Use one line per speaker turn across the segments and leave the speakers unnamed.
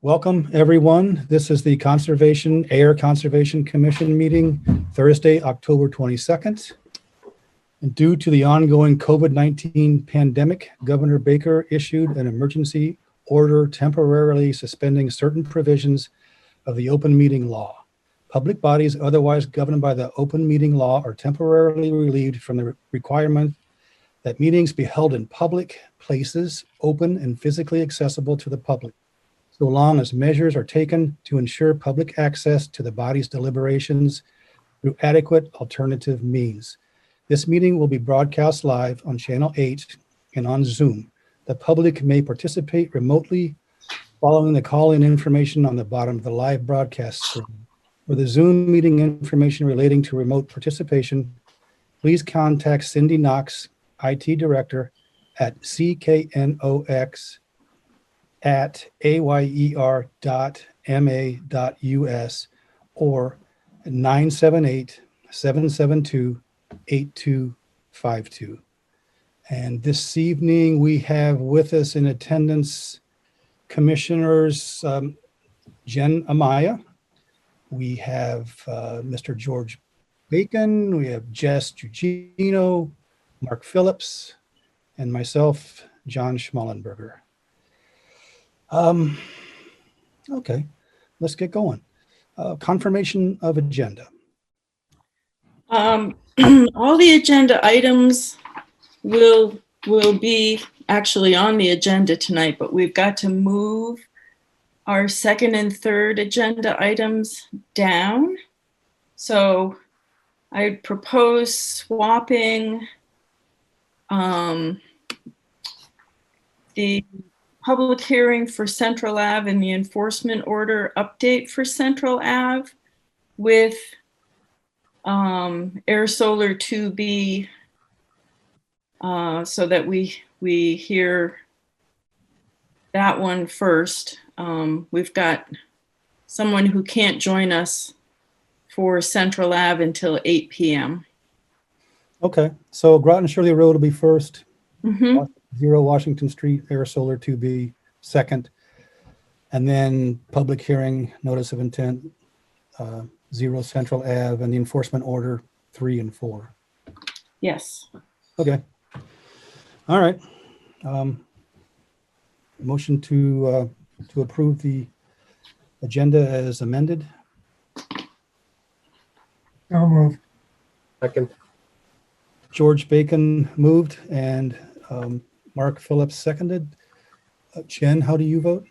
Welcome, everyone. This is the Ayer Conservation Commission meeting, Thursday, October 22nd. And due to the ongoing COVID-19 pandemic, Governor Baker issued an emergency order temporarily suspending certain provisions of the open meeting law. Public bodies otherwise governed by the open meeting law are temporarily relieved from the requirement that meetings be held in public places, open and physically accessible to the public, so long as measures are taken to ensure public access to the body's deliberations through adequate alternative means. This meeting will be broadcast live on Channel 8 and on Zoom. The public may participate remotely following the call-in information on the bottom of the live broadcast screen. For the Zoom meeting information relating to remote participation, please contact Cindy Knox, IT Director at cknox@ayer.ma.us or 978-772-8252. And this evening we have with us in attendance Commissioners Jen Amaya. We have Mr. George Bacon. We have Jess Trujillo, Mark Phillips, and myself, John Schmallenberger. Okay, let's get going. Confirmation of agenda.
All the agenda items will be actually on the agenda tonight, but we've got to move our second and third agenda items down. So I propose swapping the public hearing for Central Ave and the enforcement order update for Central Ave with Air Solar 2B so that we hear that one first. We've got someone who can't join us for Central Ave until 8 p.m.
Okay, so Groton Shirley Road will be first.
Mm-hmm.
0 Washington Street, Air Solar 2B second. And then public hearing, notice of intent, 0 Central Ave, and the enforcement order 3 and 4.
Yes.
Okay. All right. Motion to approve the agenda as amended.
I'll move.
Second.
George Bacon moved and Mark Phillips seconded. Jen, how do you vote?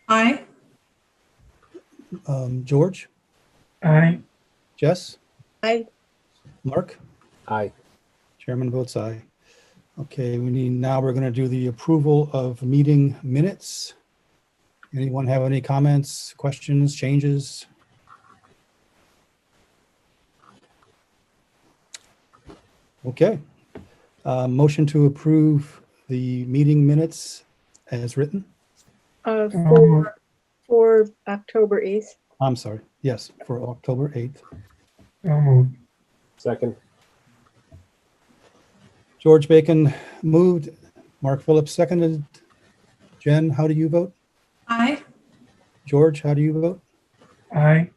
Aye.
George?
Aye.
Jess?
Aye.
Mark?
Aye.
Chairman votes aye. Okay, we're going to do the approval of meeting minutes. Anyone have any comments, questions, changes? Okay. Motion to approve the meeting minutes as written.
For October 8th.
I'm sorry. Yes, for October 8th.
I'll move.
Second.
George Bacon moved. Mark Phillips seconded. Jen, how do you vote?
Aye.
George, how do you vote?
Aye.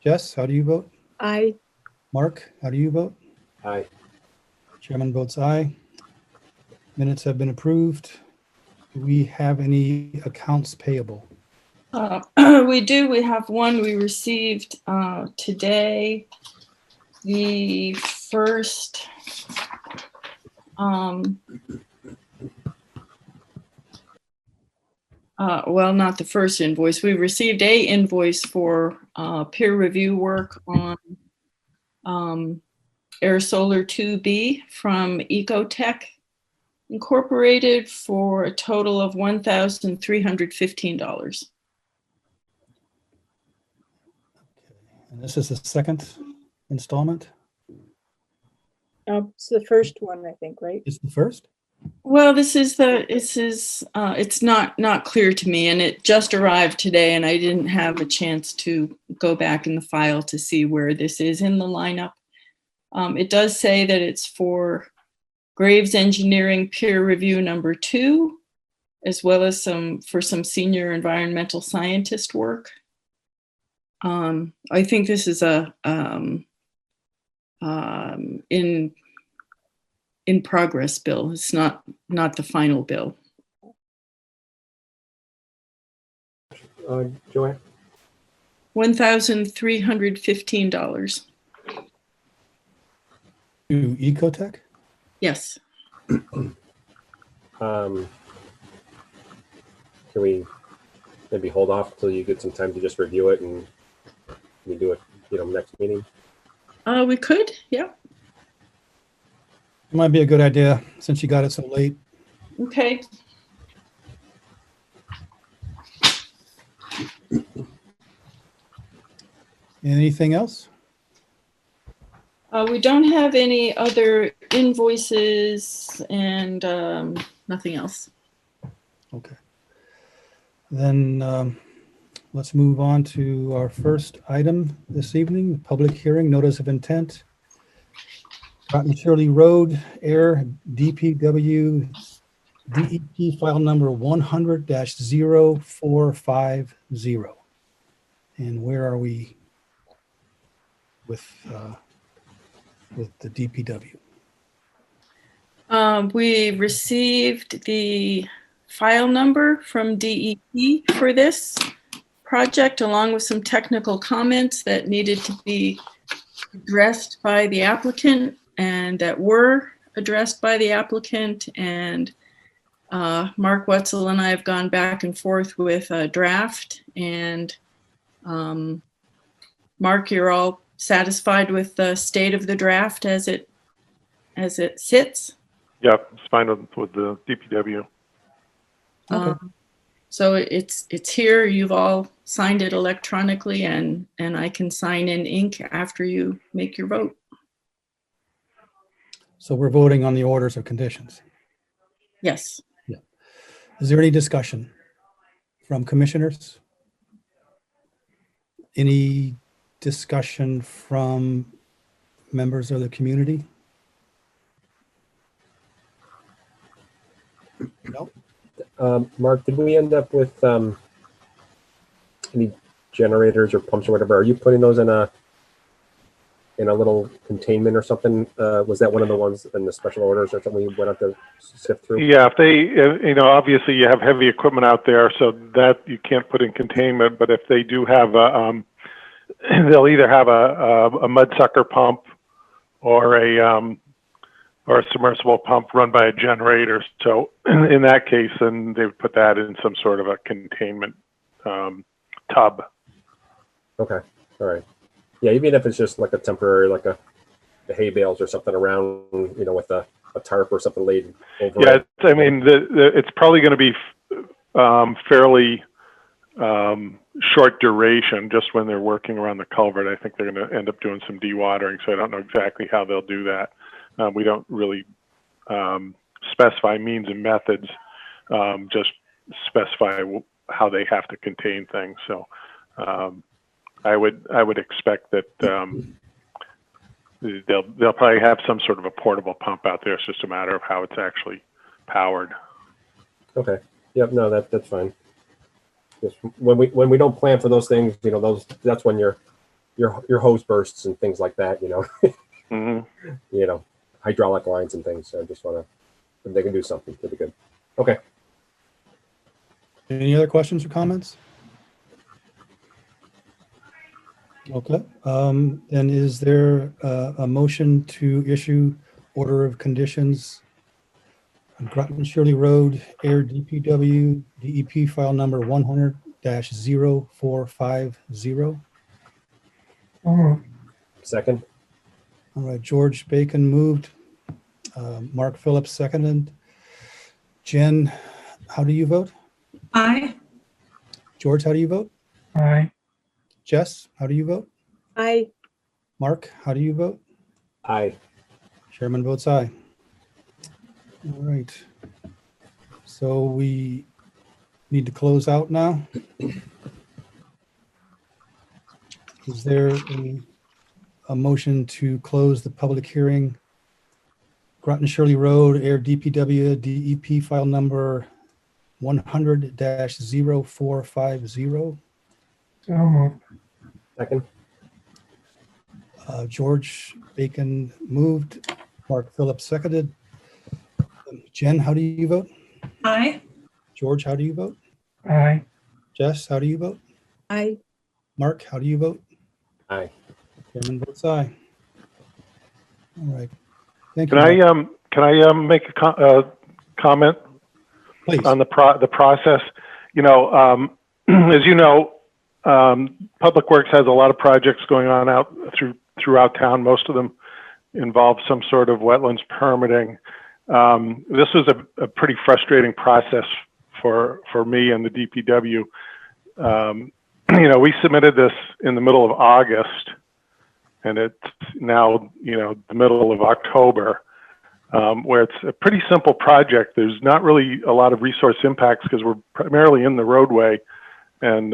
Jess, how do you vote?
Aye.
Mark, how do you vote?
Aye.
Chairman votes aye. Minutes have been approved. Do we have any accounts payable?
We do. We have one we received today. The first well, not the first invoice. We received a invoice for peer review work on Air Solar 2B from Ecotech Incorporated for a total of $1,315.
And this is the second installment?
It's the first one, I think, right?
It's the first?
Well, it's not clear to me, and it just arrived today, and I didn't have a chance to go back in the file to see where this is in the lineup. It does say that it's for Graves Engineering peer review number 2 as well as for some senior environmental scientist work. I think this is a in progress bill. It's not the final bill.
Joanne?
$1,315.
To Ecotech?
Yes.
Can we maybe hold off till you get some time to just review it and we do it, next meeting?
We could. Yeah.
It might be a good idea since you got it so late.
Okay.
Anything else?
We don't have any other invoices and nothing else.
Okay. Then let's move on to our first item this evening, the public hearing, notice of intent. Groton Shirley Road, Air DPW DEP file number 100-0450. And where are we with the DPW?
We received the file number from DEP for this project, along with some technical comments that needed to be addressed by the applicant and that were addressed by the applicant. And Mark Wetzel and I have gone back and forth with a draft. And Mark, you're all satisfied with the state of the draft as it sits?
Yep, it's fine with the DPW.
Okay.
So it's here. You've all signed it electronically, and I can sign in ink after you make your vote.
So we're voting on the orders of conditions.
Yes.
Is there any discussion from commissioners? Any discussion from members of the community? No.
Mark, did we end up with any generators or pumps or whatever? Are you putting those in a little containment or something? Was that one of the ones in the special orders or something we went up to sift through?
Yeah, if they, obviously you have heavy equipment out there, so that you can't put in containment. But if they do have they'll either have a mud sucker pump or a submersible pump run by a generator. So in that case, then they would put that in some sort of a containment tub.
Okay, all right. Yeah, even if it's just like a temporary, like the hay bales or something around, with a tarp or something laid over
Yeah,
it.
I mean, it's probably going to be fairly short duration, just when they're working around the culvert. I think they're going to end up doing some dewatering, so I don't know exactly how they'll do that. We don't really specify means and methods, just specify how they have to contain things. So I would expect that they'll probably have some sort of a portable pump out there. It's just a matter of how it's actually powered.
Okay. Yep. No, that's fine. Just when we don't plan for those things, that's when your hose bursts and things like that.
Mm-hmm.
Hydraulic lines and things. So I just want to, if they can do something, it'd be good. Okay.
Any other questions or comments? Okay. Then is there a motion to issue order of conditions on Groton Shirley Road, Air DPW, DEP file number 100-0450?
So moved.
Second.
All right, George Bacon moved. Mark Phillips seconded. Jen, how do you vote?
Aye.
George, how do you vote?
Aye.
Jess, how do you vote?
Aye.
Mark, how do you vote?
Aye.
Chairman votes aye. All right. So we need to close out now. Is there a motion to close the public hearing? Groton Shirley Road, Air DPW, DEP file number 100-0450.
So moved.
Second.
George Bacon moved, Mark Phillips seconded. Jen, how do you vote?
Aye.
George, how do you vote?
Aye.
Jess, how do you vote?
Aye.
Mark, how do you vote?
Aye.
Chairman votes aye. All right. Thank
Can
you. Mark.
can I make a comment
Please.
on the process? You know, as you know, Public Works has a lot of projects going on throughout town. Most of them involve some sort of wetlands permitting. This was a pretty frustrating process for me and the DPW. You know, we submitted this in the middle of August, and it's now, you know, the middle of October, where it's a pretty simple project. There's not really a lot of resource impacts because we're primarily in the roadway, and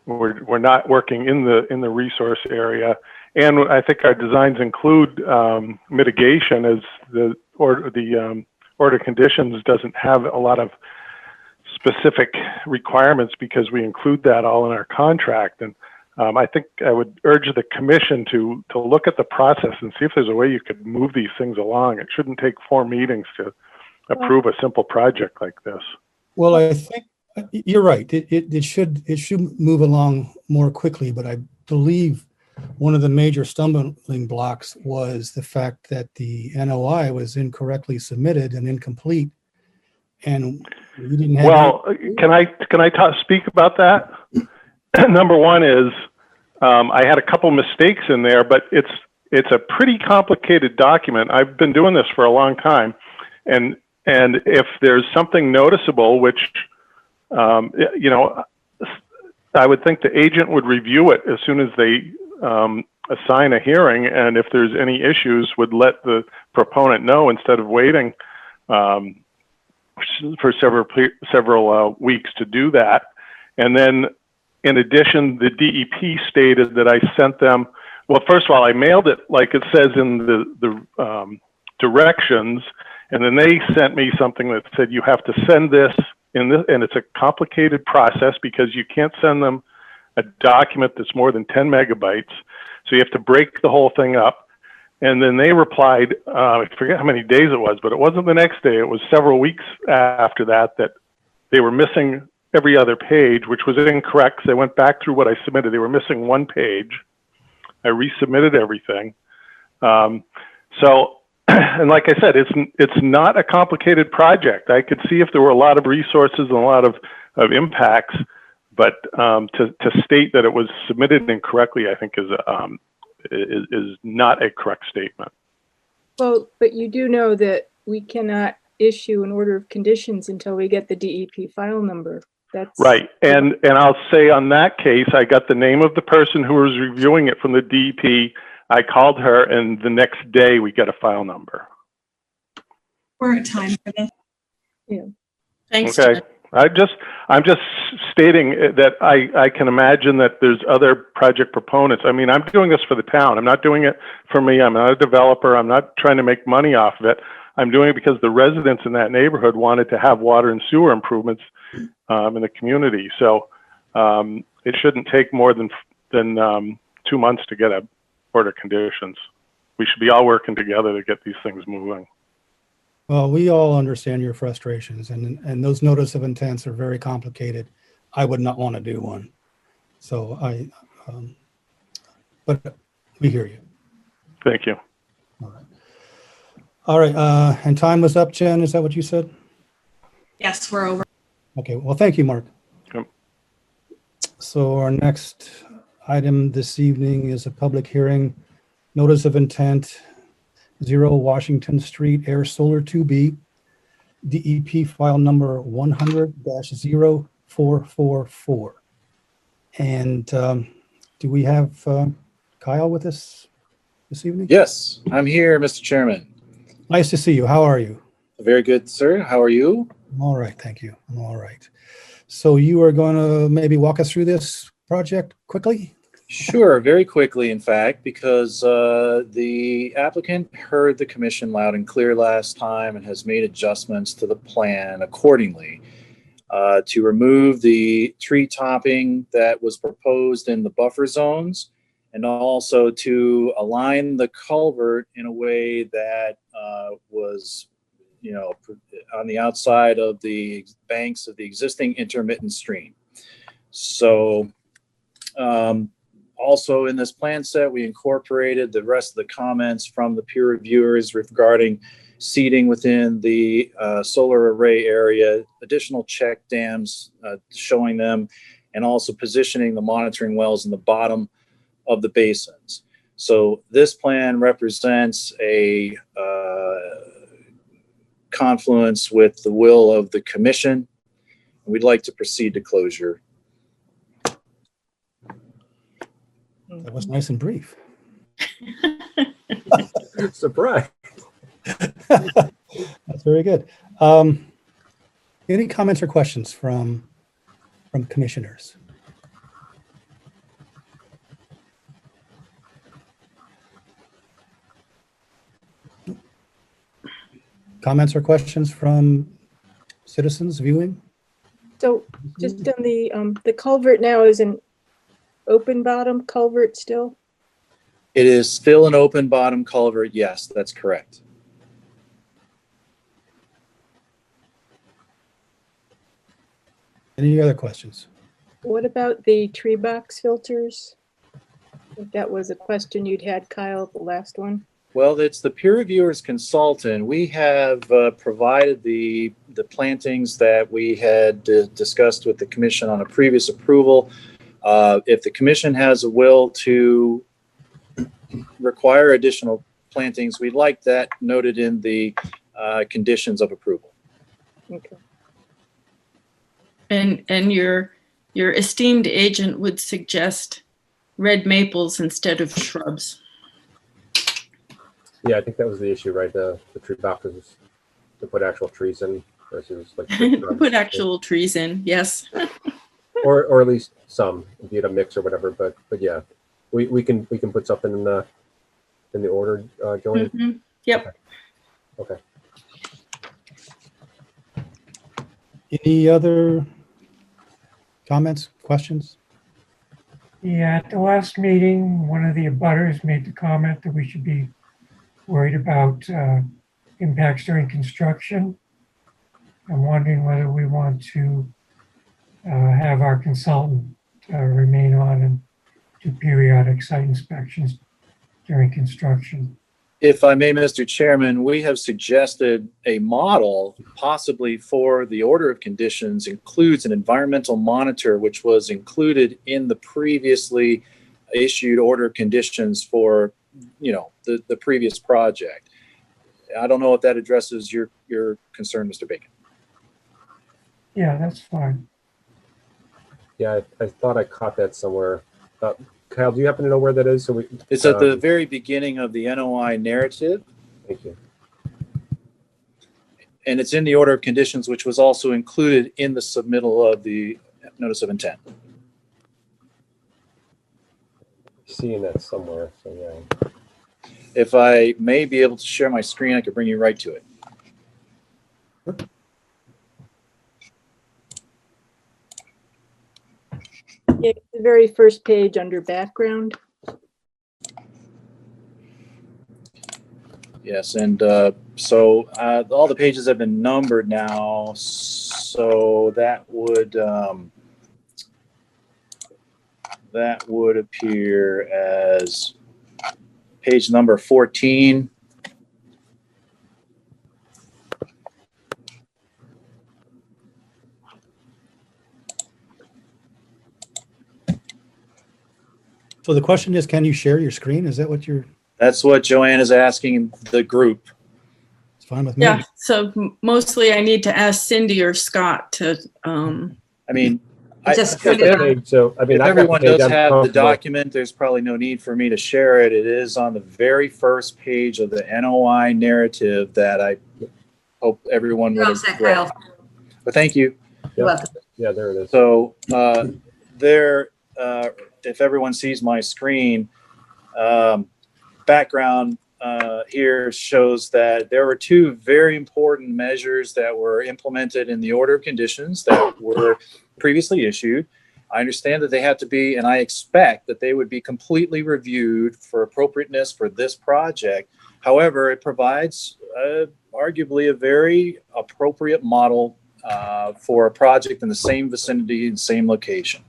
we're not working in the resource area. And I think our designs include mitigation, as the order conditions doesn't have a lot of specific requirements because we include that all in our contract. And I think I would urge the commission to look at the process and see if there's a way you could move these things along. It shouldn't take 4 meetings to approve a simple project like this.
Well, I think you're right. It should move along more quickly, but I believe one of the major stumbling blocks was the fact that the NOI was incorrectly submitted and incomplete, and we didn't have.
Well, can I speak about that? Number one is I had a couple mistakes in there, but it's a pretty complicated document. I've been doing this for a long time, and if there's something noticeable, which you know, I would think the agent would review it as soon as they assign a hearing, and if there's any issues, would let the proponent know instead of waiting for several weeks to do that. And then, in addition, the DEP stated that I sent them. Well, first of all, I mailed it like it says in the directions, and then they sent me something that said you have to send this in this, and it's a complicated process because you can't send them a document that's more than 10 megabytes. So you have to break the whole thing up. And then they replied, I forget how many days it was, but it wasn't the next day. It was several weeks after that they were missing every other page, which was incorrect because I went back through what I submitted. They were missing 1 page. I resubmitted everything. And like I said, it's not a complicated project. I could see if there were a lot of resources and a lot of impacts, but to state that it was submitted incorrectly, I think is not a correct statement.
Well, but you do know that we cannot issue an order of conditions until we get the DEP file number. That's
right. And I'll say on that case, I got the name of the person who was reviewing it from the DEP. I called her, and the next day we got a file number.
We're at time for this.
Thanks.
Okay.
Jen.
I'm just stating that I can imagine that there's other project proponents. I mean, I'm doing this for the town. I'm not doing it for me. I'm not a developer. I'm not trying to make money off of it. I'm doing it because the residents in that neighborhood wanted to have water and sewer improvements in the community. So it shouldn't take more than 2 months to get a order conditions. We should be all working together to get these things moving.
Well, we all understand your frustrations, and those notice of intents are very complicated. I would not want to do one. So but we hear you.
Thank you.
All right. All right. And time was up, Jen. Is that what you said?
Yes, we're over.
Okay. Well, thank you, Mark.
Yep.
So our next item this evening is a public hearing, notice of intent, 0 Washington Street, Ayer Solar 2B, DEP file number 100-0444. And do we have Kyle with us this evening?
Yes, I'm here, Mr. Chairman.
Nice to see you. How are you?
Very good, sir. How are you?
I'm all right. Thank you. I'm all right. So you are going to maybe walk us through this project quickly?
Sure, very quickly, in fact, because the applicant heard the commission loud and clear last time and has made adjustments to the plan accordingly to remove the tree topping that was proposed in the buffer zones and also to align the culvert in a way that was, on the outside of the banks of the existing intermittent stream. So, also in this plan set, we incorporated the rest of the comments from the peer reviewers regarding seeding within the solar array area, additional check dams showing them, and also positioning the monitoring wells in the bottom of the basins. So this plan represents a confluence with the will of the commission. We'd like to proceed to closure.
That was nice and brief.
Surprise.
That's very good. Any comments or questions from commissioners? Comments or questions from citizens viewing?
So just on the culvert now is an open bottom culvert still?
It is still an open bottom culvert. Yes, that's correct.
Any other questions?
What about the tree box filters? I think that was a question you'd had, Kyle, the last one.
Well, it's the peer reviewer's consultant. We have provided the plantings that we had discussed with the commission on a previous approval. If the commission has a will to require additional plantings, we'd like that noted in the conditions of approval.
Okay.
And your esteemed agent would suggest red maples instead of shrubs.
Yeah, I think that was the issue, right? The tree boxes to put actual trees in versus like
Put actual trees in, yes.
or at least some, be it a mix or whatever. But yeah, we can put something in the order, Joanne.
Mm-hmm. Yep.
Okay.
Any other comments, questions?
Yeah, at the last meeting, one of the abutters made the comment that we should be worried about impacts during construction. I'm wondering whether we want to have our consultant remain on and do periodic site inspections during construction.
If I may, Mr. Chairman, we have suggested a model possibly for the order of conditions includes an environmental monitor, which was included in the previously issued order of conditions for, the previous project. I don't know if that addresses your concern, Mr. Bacon.
Yeah, that's fine.
Yeah, I thought I caught that somewhere. Kyle, do you happen to know where that is? So
It's at the very beginning of the NOI narrative.
Thank you.
And it's in the order of conditions, which was also included in the submittal of the notice of intent.
Seeing that somewhere. So yeah.
If I may be able to share my screen, I could bring you right to it.
Yeah, the very first page under background.
Yes, and so all the pages have been numbered now, so that would appear as page number 14.
So the question is, can you share your screen? Is that what you're?
That's what Joanne is asking the group.
It's fine with me.
Yeah, so mostly I need to ask Cindy or Scott to,
I mean,
Just
if
put it on.
if everyone does have the
comfortable.
document, there's probably no need for me to share it. It is on the very first page of the NOI narrative that I hope everyone would have read. But thank you.
Yeah, there it is.
So there if everyone sees my screen, background here shows that there were two very important measures that were implemented in the order of conditions that were previously issued. I understand that they had to be, and I expect that they would be completely reviewed for appropriateness for this project. However, it provides arguably a very appropriate model for a project in the same vicinity and same location.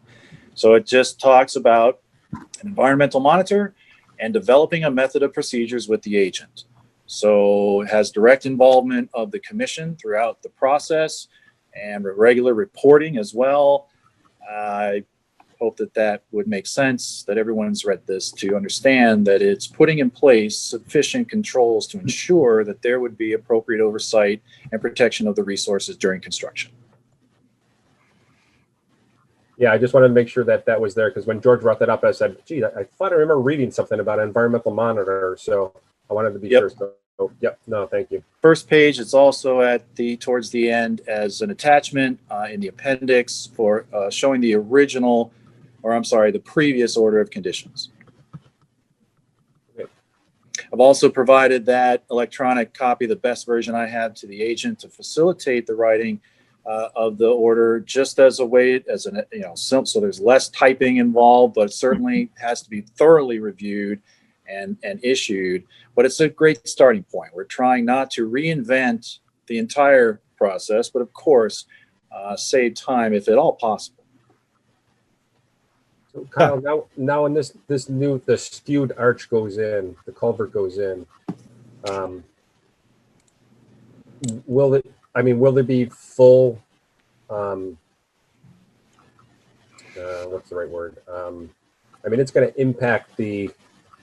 So it just talks about an environmental monitor and developing a method of procedures with the agent. So it has direct involvement of the commission throughout the process and regular reporting as well. I hope that that would make sense, that everyone's read this to understand that it's putting in place sufficient controls to ensure that there would be appropriate oversight and protection of the resources during construction.
Yeah, I just wanted to make sure that that was there, because when George brought that up, I said, gee, I thought I remember reading something about an environmental monitor. So I wanted to be
Yep.
sure. So, yep, no, thank you.
First page, it's also towards the end as an attachment in the appendix for showing the the previous order of conditions.
Okay.
I've also provided that electronic copy, the best version I have, to the agent to facilitate the writing of the order, just as a way, so there's less typing involved, but it certainly has to be thoroughly reviewed and issued. But it's a great starting point. We're trying not to reinvent the entire process, but of course, save time if at all possible.
So Kyle, now when the skewed arch goes in, the culvert goes in, will there be full, what's the right word? It's going to impact the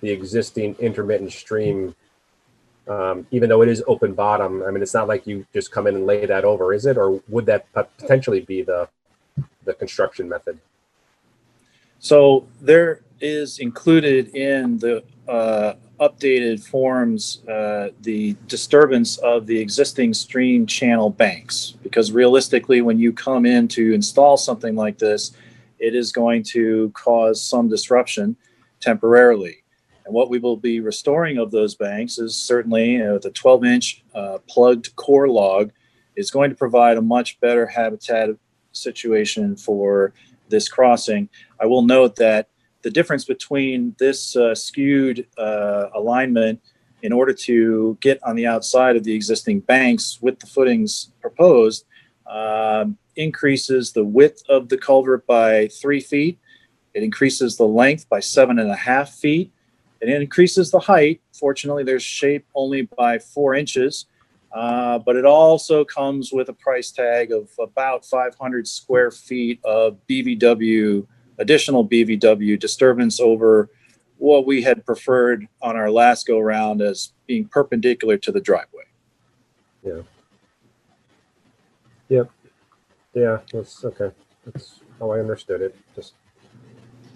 existing intermittent stream, even though it is open bottom. It's not like you just come in and lay that over, is it? Or would that potentially be the construction method?
So there is included in the updated forms the disturbance of the existing stream channel banks, because realistically, when you come in to install something like this, it is going to cause some disruption temporarily. And what we will be restoring of those banks is certainly the 12-inch plugged core log is going to provide a much better habitat situation for this crossing. I will note that the difference between this skewed alignment in order to get on the outside of the existing banks with the footings proposed increases the width of the culvert by 3 feet. It increases the length by 7.5 feet. And it increases the height. Fortunately, there's shape only by 4 inches. But it also comes with a price tag of about 500 square feet of BVW, additional BVW disturbance over what we had preferred on our last go round as being perpendicular to the driveway.
Yeah. Yep. Yeah, that's okay. That's how I understood it.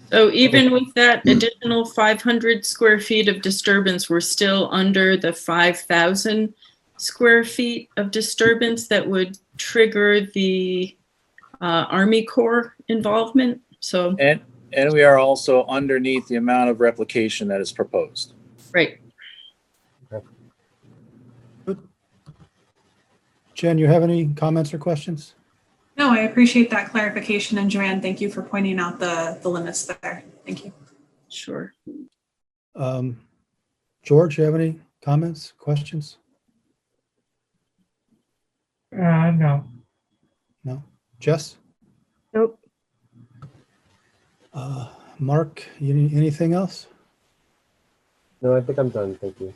So even with that additional 500 square feet of disturbance, we're still under the 5,000 square feet of disturbance that would trigger the Army Corps involvement. So
And we are also underneath the amount of replication that is proposed.
right.
Jen, you have any comments or questions?
No, I appreciate that clarification. And Joanne, thank you for pointing out the limits there. Thank you.
Sure.
George, you have any comments, questions?
No.
No. Jess?
Nope.
Mark, anything else?
No, I think I'm done. Thank you.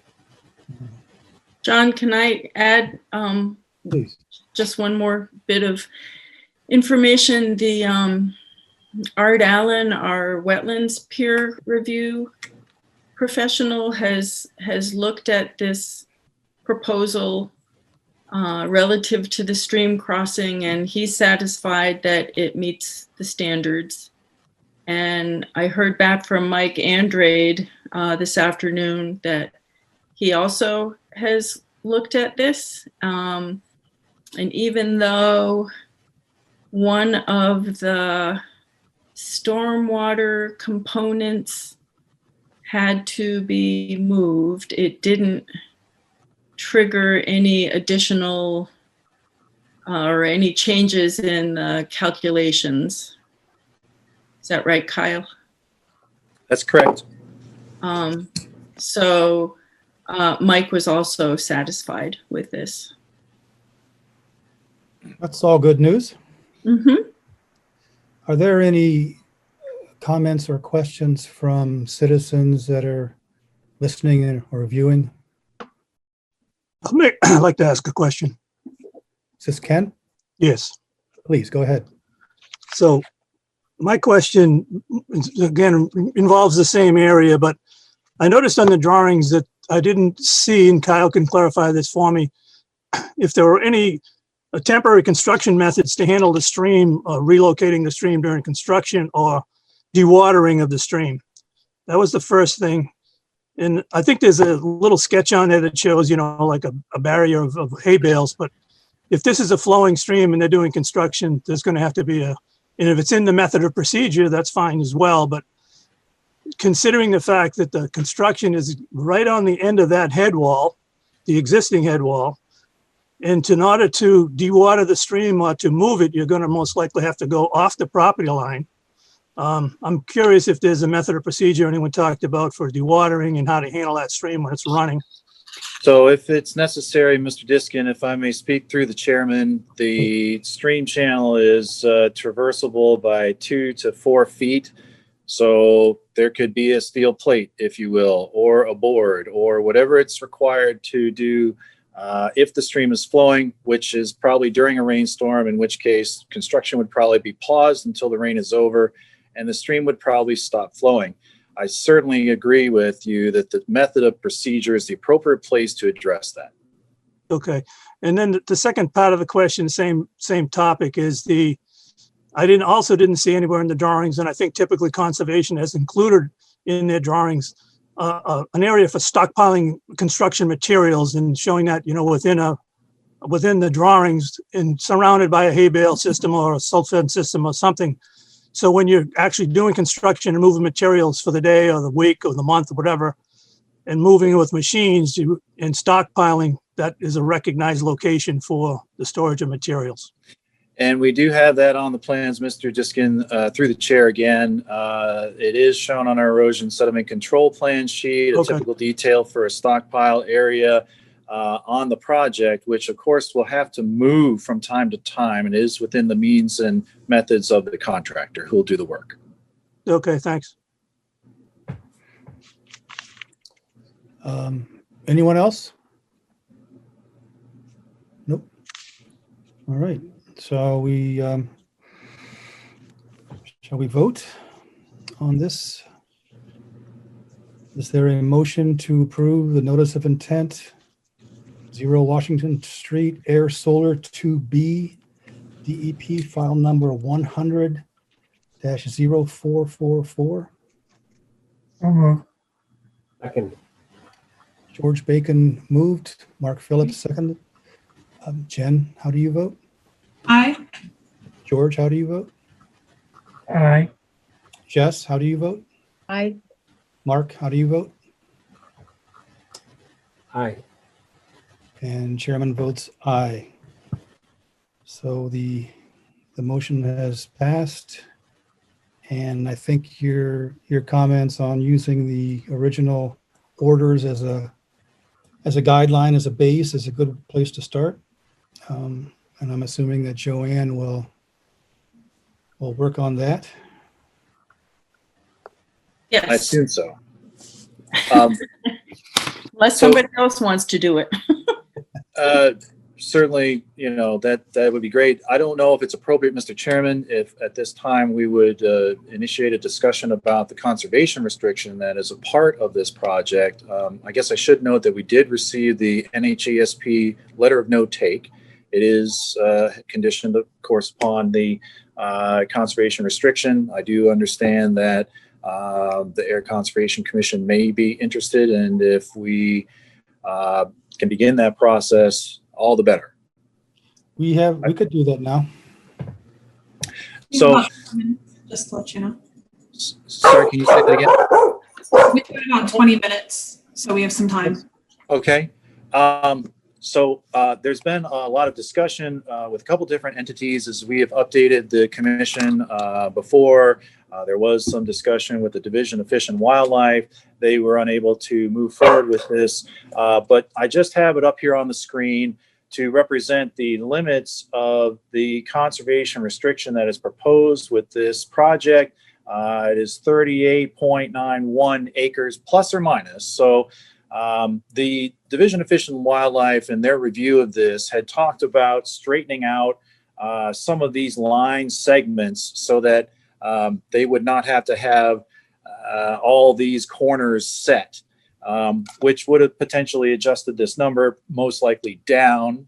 John, can I add
Please.
just one more bit of information? The Art Allen, our wetlands peer review professional, has looked at this proposal relative to the stream crossing, and he's satisfied that it meets the standards. And I heard back from Mike Andrade this afternoon that he also has looked at this. And even though one of the stormwater components had to be moved. It didn't trigger any additional or any changes in the calculations. Is that right, Kyle?
That's correct.
So Mike was also satisfied with this.
That's all good news.
Mm-hmm.
Are there any comments or questions from citizens that are listening or viewing?
I'd like to ask a question.
Is this Ken?
Yes.
Please, go ahead.
So my question, again, involves the same area, but I noticed on the drawings that I didn't see, and Kyle can clarify this for me, if there were any temporary construction methods to handle the stream, relocating the stream during construction or dewatering of the stream. That was the first thing. And I think there's a little sketch on there that shows, like a barrier of hay bales. But if this is a flowing stream and they're doing construction, there's going to have to be and if it's in the method of procedure, that's fine as well. But considering the fact that the construction is right on the end of that head wall, the existing head wall, and in order to dewater the stream or to move it, you're going to most likely have to go off the property line. I'm curious if there's a method or procedure anyone talked about for dewatering and how to handle that stream when it's running.
So if it's necessary, Mr. Diskin, if I may speak through the chairman, the stream channel is traversable by 2 to 4 feet. So there could be a steel plate, if you will, or a board or whatever it's required to do if the stream is flowing, which is probably during a rainstorm, in which case construction would probably be paused until the rain is over and the stream would probably stop flowing. I certainly agree with you that the method of procedure is the appropriate place to address that.
Okay. And then the second part of the question, same topic, is I didn't see anywhere in the drawings, and I think typically conservation has included in their drawings an area for stockpiling construction materials and showing that, within the drawings and surrounded by a hay bale system or a sulfate system or something. So when you're actually doing construction and moving materials for the day or the week or the month or whatever, and moving with machines and stockpiling, that is a recognized location for the storage of materials.
And we do have that on the plans, Mr. Diskin, through the chair again. It is shown on our erosion sediment control plan sheet, a typical detail for a stockpile area on the project, which of course will have to move from time to time. It is within the means and methods of the contractor who will do the work.
Okay, thanks.
Anyone else? Nope. All right. So shall we vote on this? Is there a motion to approve the notice of intent, 0 Washington Street, Ayer Solar 2B, DEP file number 100-0444?
So moved.
Second.
George Bacon moved, Mark Phillips seconded. Jen, how do you vote?
Aye.
George, how do you vote?
Aye.
Jess, how do you vote?
Aye.
Mark, how do you vote?
Aye.
And chairman votes aye. So the motion has passed. And I think your comments on using the original orders as a guideline, as a base, is a good place to start. And I'm assuming that Joanne will work on that.
Yes.
I assume so.
Unless somebody else wants to do it.
Certainly, that would be great. I don't know if it's appropriate, Mr. Chairman, if at this time we would initiate a discussion about the conservation restriction that is a part of this project. I guess I should note that we did receive the NHASP letter of no take. It is conditioned, of course, upon the conservation restriction. I do understand that the Air Conservation Commission may be interested, and if we can begin that process, all the better.
We could do that now.
So,
just to let you know.
Sorry, can you say that again?
We've got about 20 minutes, so we have some time.
Okay. There's been a lot of discussion with a couple different entities as we have updated the commission before. There was some discussion with the Division of Fish and Wildlife. They were unable to move forward with this, but I just have it up here on the screen to represent the limits of the conservation restriction that is proposed with this project. It is 38.91 acres plus or minus. So the Division of Fish and Wildlife in their review of this had talked about straightening out some of these line segments so that they would not have to have all these corners set, which would have potentially adjusted this number most likely down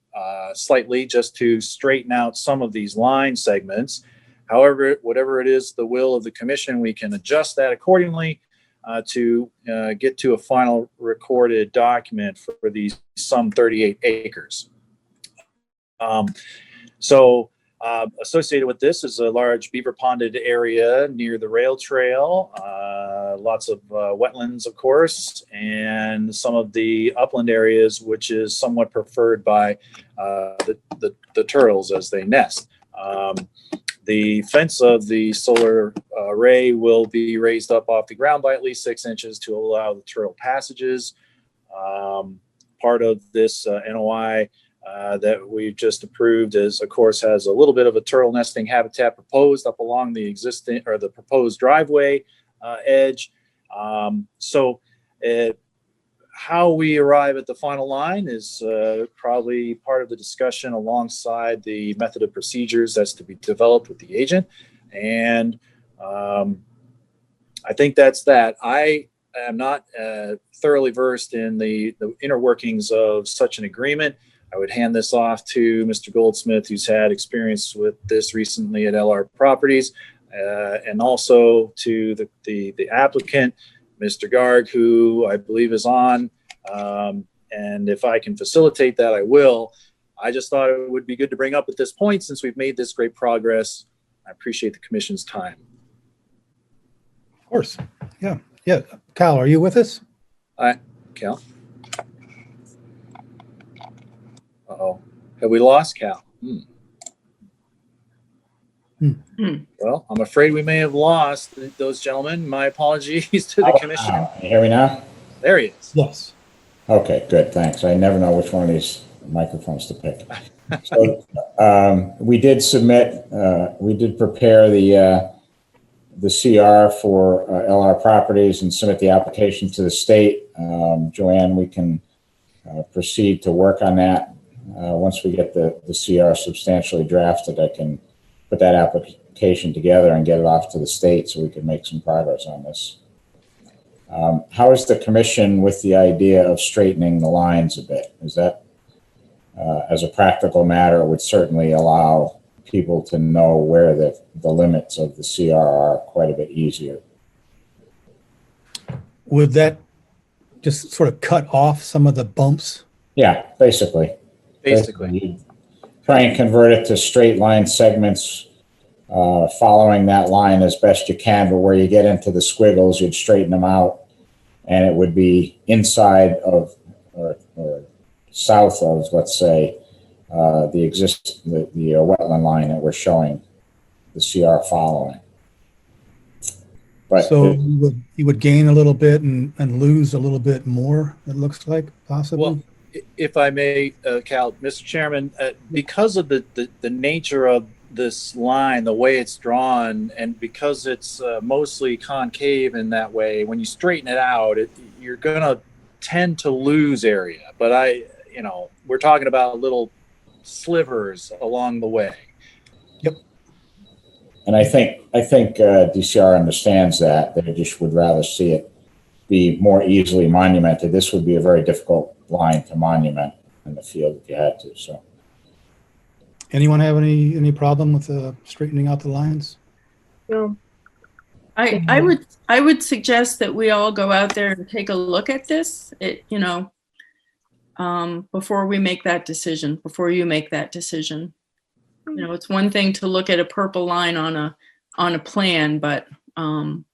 slightly just to straighten out some of these line segments. However, whatever it is, the will of the commission, we can adjust that accordingly to get to a final recorded document for these some 38 acres. Associated with this is a large beaver ponded area near the rail trail, lots of wetlands, of course, and some of the upland areas, which is somewhat preferred by the turtles as they nest. The fence of the solar array will be raised up off the ground by at least 6 inches to allow the turtle passages. Part of this NOI that we've just approved is, of course, has a little bit of a turtle nesting habitat proposed up along the existing or the proposed driveway edge. How we arrive at the final line is probably part of the discussion alongside the method of procedures that's to be developed with the agent. And I think that's that. I am not thoroughly versed in the inner workings of such an agreement. I would hand this off to Mr. Goldsmith, who's had experience with this recently at LR Properties, and also to the applicant, Mr. Garg, who I believe is on. And if I can facilitate that, I will. I just thought it would be good to bring up at this point since we've made this great progress. I appreciate the commission's time.
Of course. Yeah. Yeah. Kyle, are you with us?
Cal? Uh-oh. Have we lost Cal? Well, I'm afraid we may have lost those gentlemen. My apologies to the commission.
Can you hear me now?
There he is.
Yes.
Okay, good, thanks. I never know which one of these microphones to pick. So we did submit, we did prepare the CR for LR Properties and submit the application to the state. Joanne, we can proceed to work on that. Once we get the CR substantially drafted, I can put that application together and get it off to the state so we can make some progress on this. How is the commission with the idea of straightening the lines a bit? Is that, as a practical matter, would certainly allow people to know where the limits of the CR are quite a bit easier?
Would that just sort of cut off some of the bumps?
Yeah, basically. You try and convert it to straight line segments, following that line as best you can, but where you get into the squiggles, you'd straighten them out, and it would be inside of or south of, let's say, the wetland line that we're showing the CR following. But
so you would gain a little bit and lose a little bit more, it looks like, possibly?
Well, if I may, Cal, Mr. Chairman, because of the nature of this line, the way it's drawn, and because it's mostly concave in that way, when you straighten it out, you're going to tend to lose area. But we're talking about little slivers along the way.
Yep.
And I think DCR understands that. They just would rather see it be more easily monumented. This would be a very difficult line to monument in the field if you had to. So,
anyone have any problem with straightening out the lines?
No.
I would suggest that we all go out there and take a look at this. Before we make that decision. Before you make that decision. It's one thing to look at a purple line on a on a plan, but
I'm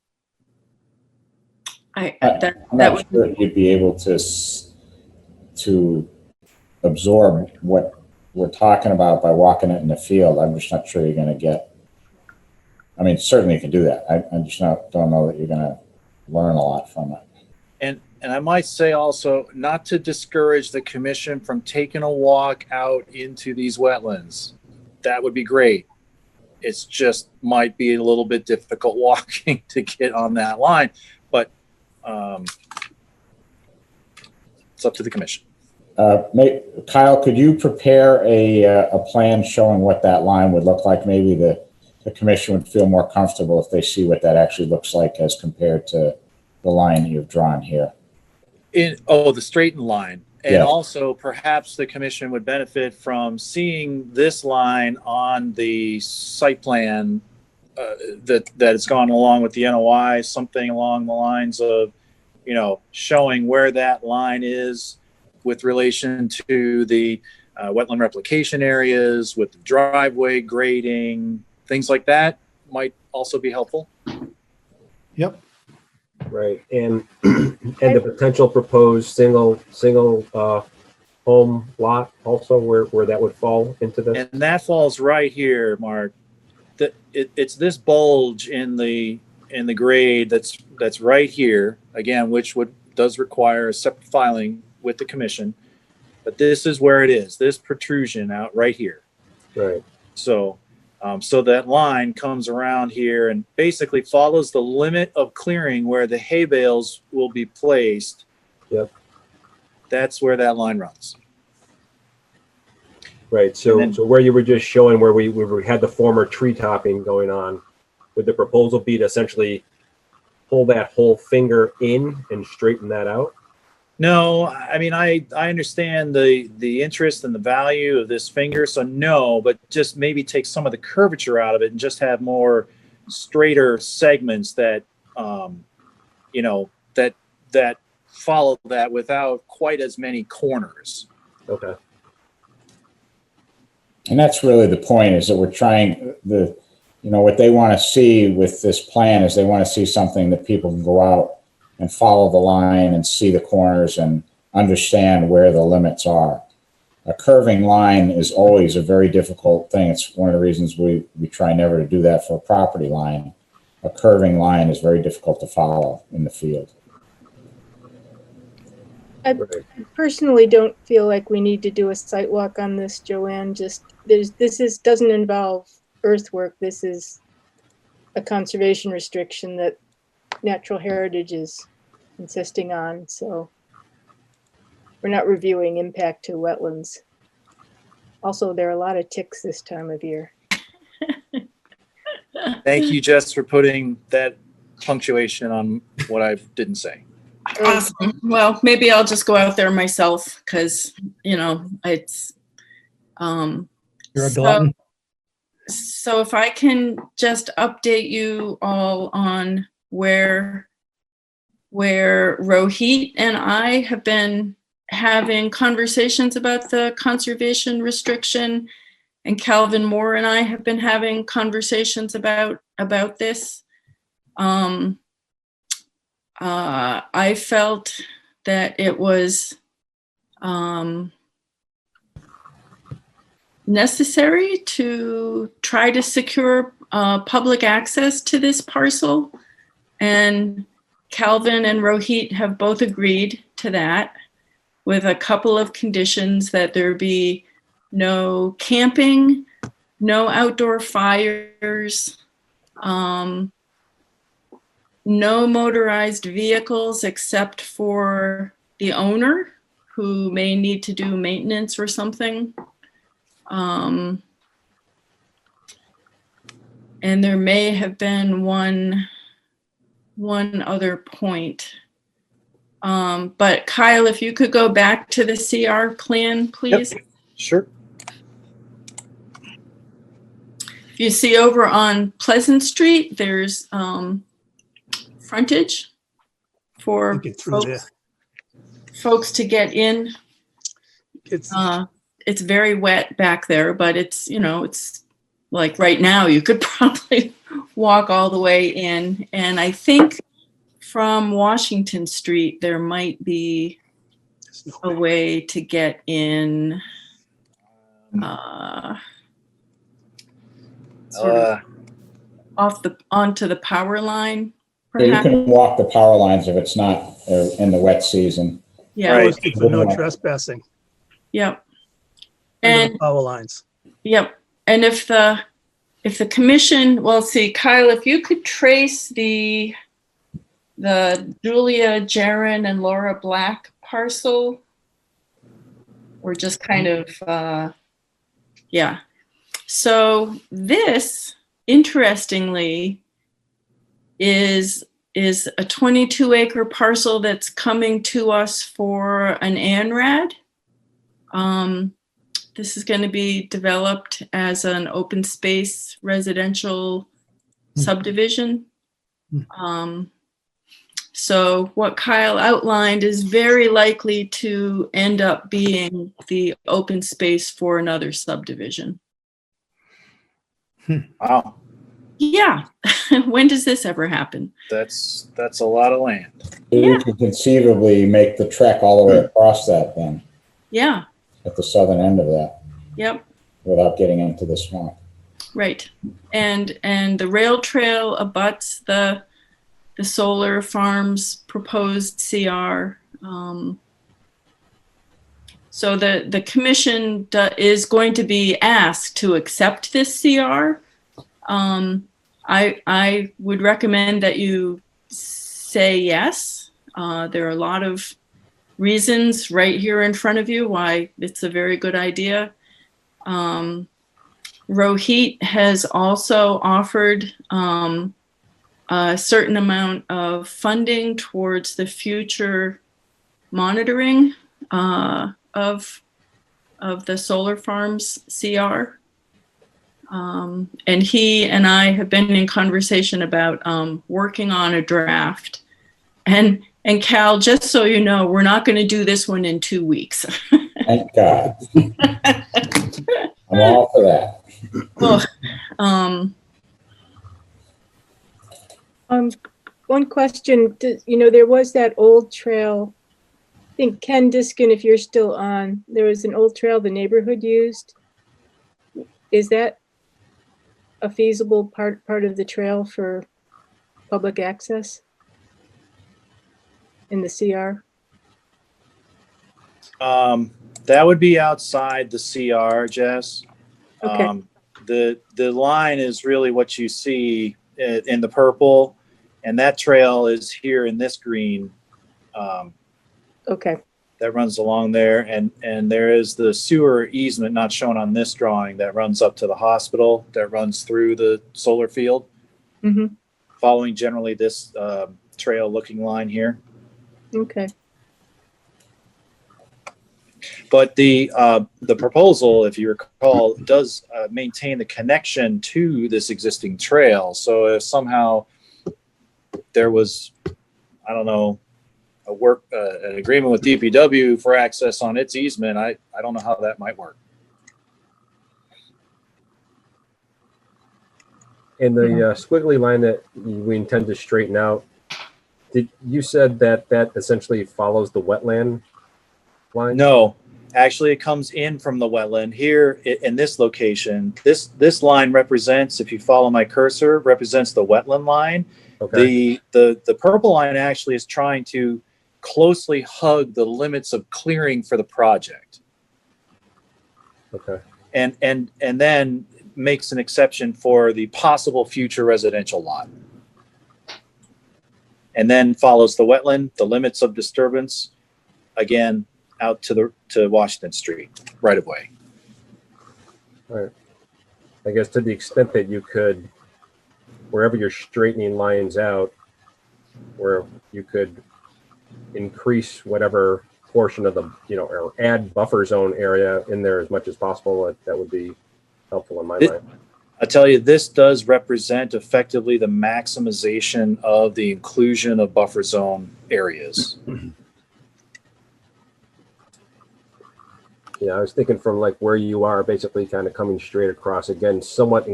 that
not
would,
sure if you'd be able to absorb what we're talking about by walking it in the field. I'm just not sure you're going to get. I mean, certainly you can do that. I just don't know that you're going to learn a lot from it.
And I might say also not to discourage the commission from taking a walk out into these wetlands. That would be great. It's just might be a little bit difficult walking to get on that line, but it's up to the commission.
Kyle, could you prepare a plan showing what that line would look like? Maybe the commission would feel more comfortable if they see what that actually looks like as compared to the line that you've drawn here.
The straightened line. And
Yes.
also perhaps the commission would benefit from seeing this line on the site plan that has gone along with the NOI, something along the lines of, showing where that line is with relation to the wetland replication areas, with the driveway grading, things like that might also be helpful.
Yep.
Right, and the potential proposed single home lot also where that would fall into this.
And that falls right here, Mark. It's this bulge in the grade that's right here again, which does require a separate filing with the commission. But this is where it is. This protrusion out right here.
Right.
So that line comes around here and basically follows the limit of clearing where the hay bales will be placed.
Yep.
That's where that line runs.
Right. So where you were just showing where we had the former tree topping going on, would the proposal be to essentially pull that whole finger in and straighten that out?
No, I mean, I understand the interest and the value of this finger. So no, but just maybe take some of the curvature out of it and just have more straighter segments that, that follow that without quite as many corners.
Okay.
And that's really the point, is that we're trying what they want to see with this plan is they want to see something that people can go out and follow the line and see the corners and understand where the limits are. A curving line is always a very difficult thing. It's one of the reasons we try never to do that for a property line. A curving line is very difficult to follow in the field.
I personally don't feel like we need to do a site walk on this, Joanne. Doesn't involve earthwork. This is a conservation restriction that Natural Heritage is insisting on, so we're not reviewing impact to wetlands. Also, there are a lot of ticks this time of year.
Thank you, Jess, for putting that punctuation on what I didn't say.
awesome. Well, maybe I'll just go out there myself because, it's,
You're a glutton.
So if I can just update you all on where Rohit and I have been having conversations about the conservation restriction, and Calvin Moore and I have been having conversations about this. I felt that it was necessary to try to secure public access to this parcel, and Calvin and Rohit have both agreed to that, with a couple of conditions: that there be no camping, no outdoor fires, no motorized vehicles except for the owner who may need to do maintenance or something. And there may have been one other point. But Kyle, if you could go back to the CR plan, please.
Yep. Sure.
If you see over on Pleasant Street, there's frontage for
Get through there.
folks to get in. It's very wet back there, but it's, it's like right now you could probably walk all the way in. And I think from Washington Street, there might be a way to get in sort of onto the power line,
Yeah, you
perhaps.
can walk the power lines if it's not in the wet season.
Yeah.
Right.
Posted for no trespassing
Yep.
under
And
the power lines.
yep. And if the commission, well, see, Kyle, if you could trace the Julia Jaron and Laura Black parcel, or just kind of, yeah. So this, interestingly, is a 22-acre parcel that's coming to us for an ANRAD. This is going to be developed as an open space residential subdivision. So what Kyle outlined is very likely to end up being the open space for another subdivision.
Wow,
Yeah. When does this ever happen?
that's a lot of land.
So you could conceivably make the trek all the way across that then,
Yeah.
at the southern end of that,
Yep.
without getting into the swamp.
Right. And the rail trail abuts the solar farm's proposed CR. So the commission is going to be asked to accept this CR. I would recommend that you say yes. There are a lot of reasons right here in front of you why it's a very good idea. Rohit has also offered a certain amount of funding towards the future monitoring of the solar farms CR. And he and I have been in conversation about working on a draft. And Cal, just so you know, we're not going to do this one in 2 weeks.
Thank God. I'm all for that.
Well,
One question, there was that old trail. I think Ken Diskin, if you're still on, there was an old trail the neighborhood used. Is that a feasible part of the trail for public access in the CR?
That would be outside the CR, Jess.
Okay.
The line is really what you see in the purple, and that trail is here in this green.
Okay.
That runs along there, and there is the sewer easement not shown on this drawing that runs up to the hospital, that runs through the solar field,
Mm-hmm.
following generally this trail looking line here.
Okay.
But the proposal, if you recall, does maintain the connection to this existing trail. So if somehow there was, I don't know, an agreement with DPW for access on its easement, I don't know how that might work.
And the squiggly line that we intend to straighten out, you said that essentially follows the wetland line?
No, actually, it comes in from the wetland here in this location. This line represents, if you follow my cursor, represents the wetland line.
Okay.
The purple line actually is trying to closely hug the limits of clearing for the project.
Okay.
And then makes an exception for the possible future residential lot. And then follows the wetland, the limits of disturbance, again, out to Washington Street, right of way.
All right. I guess to the extent that you could, wherever you're straightening lines out, where you could increase whatever portion of the, or add buffer zone area in there as much as possible, that would be helpful in my mind.
I tell you, this does represent effectively the maximization of the inclusion of buffer zone areas.
Yeah, I was thinking from like where you are, basically kind of coming straight across, again, somewhat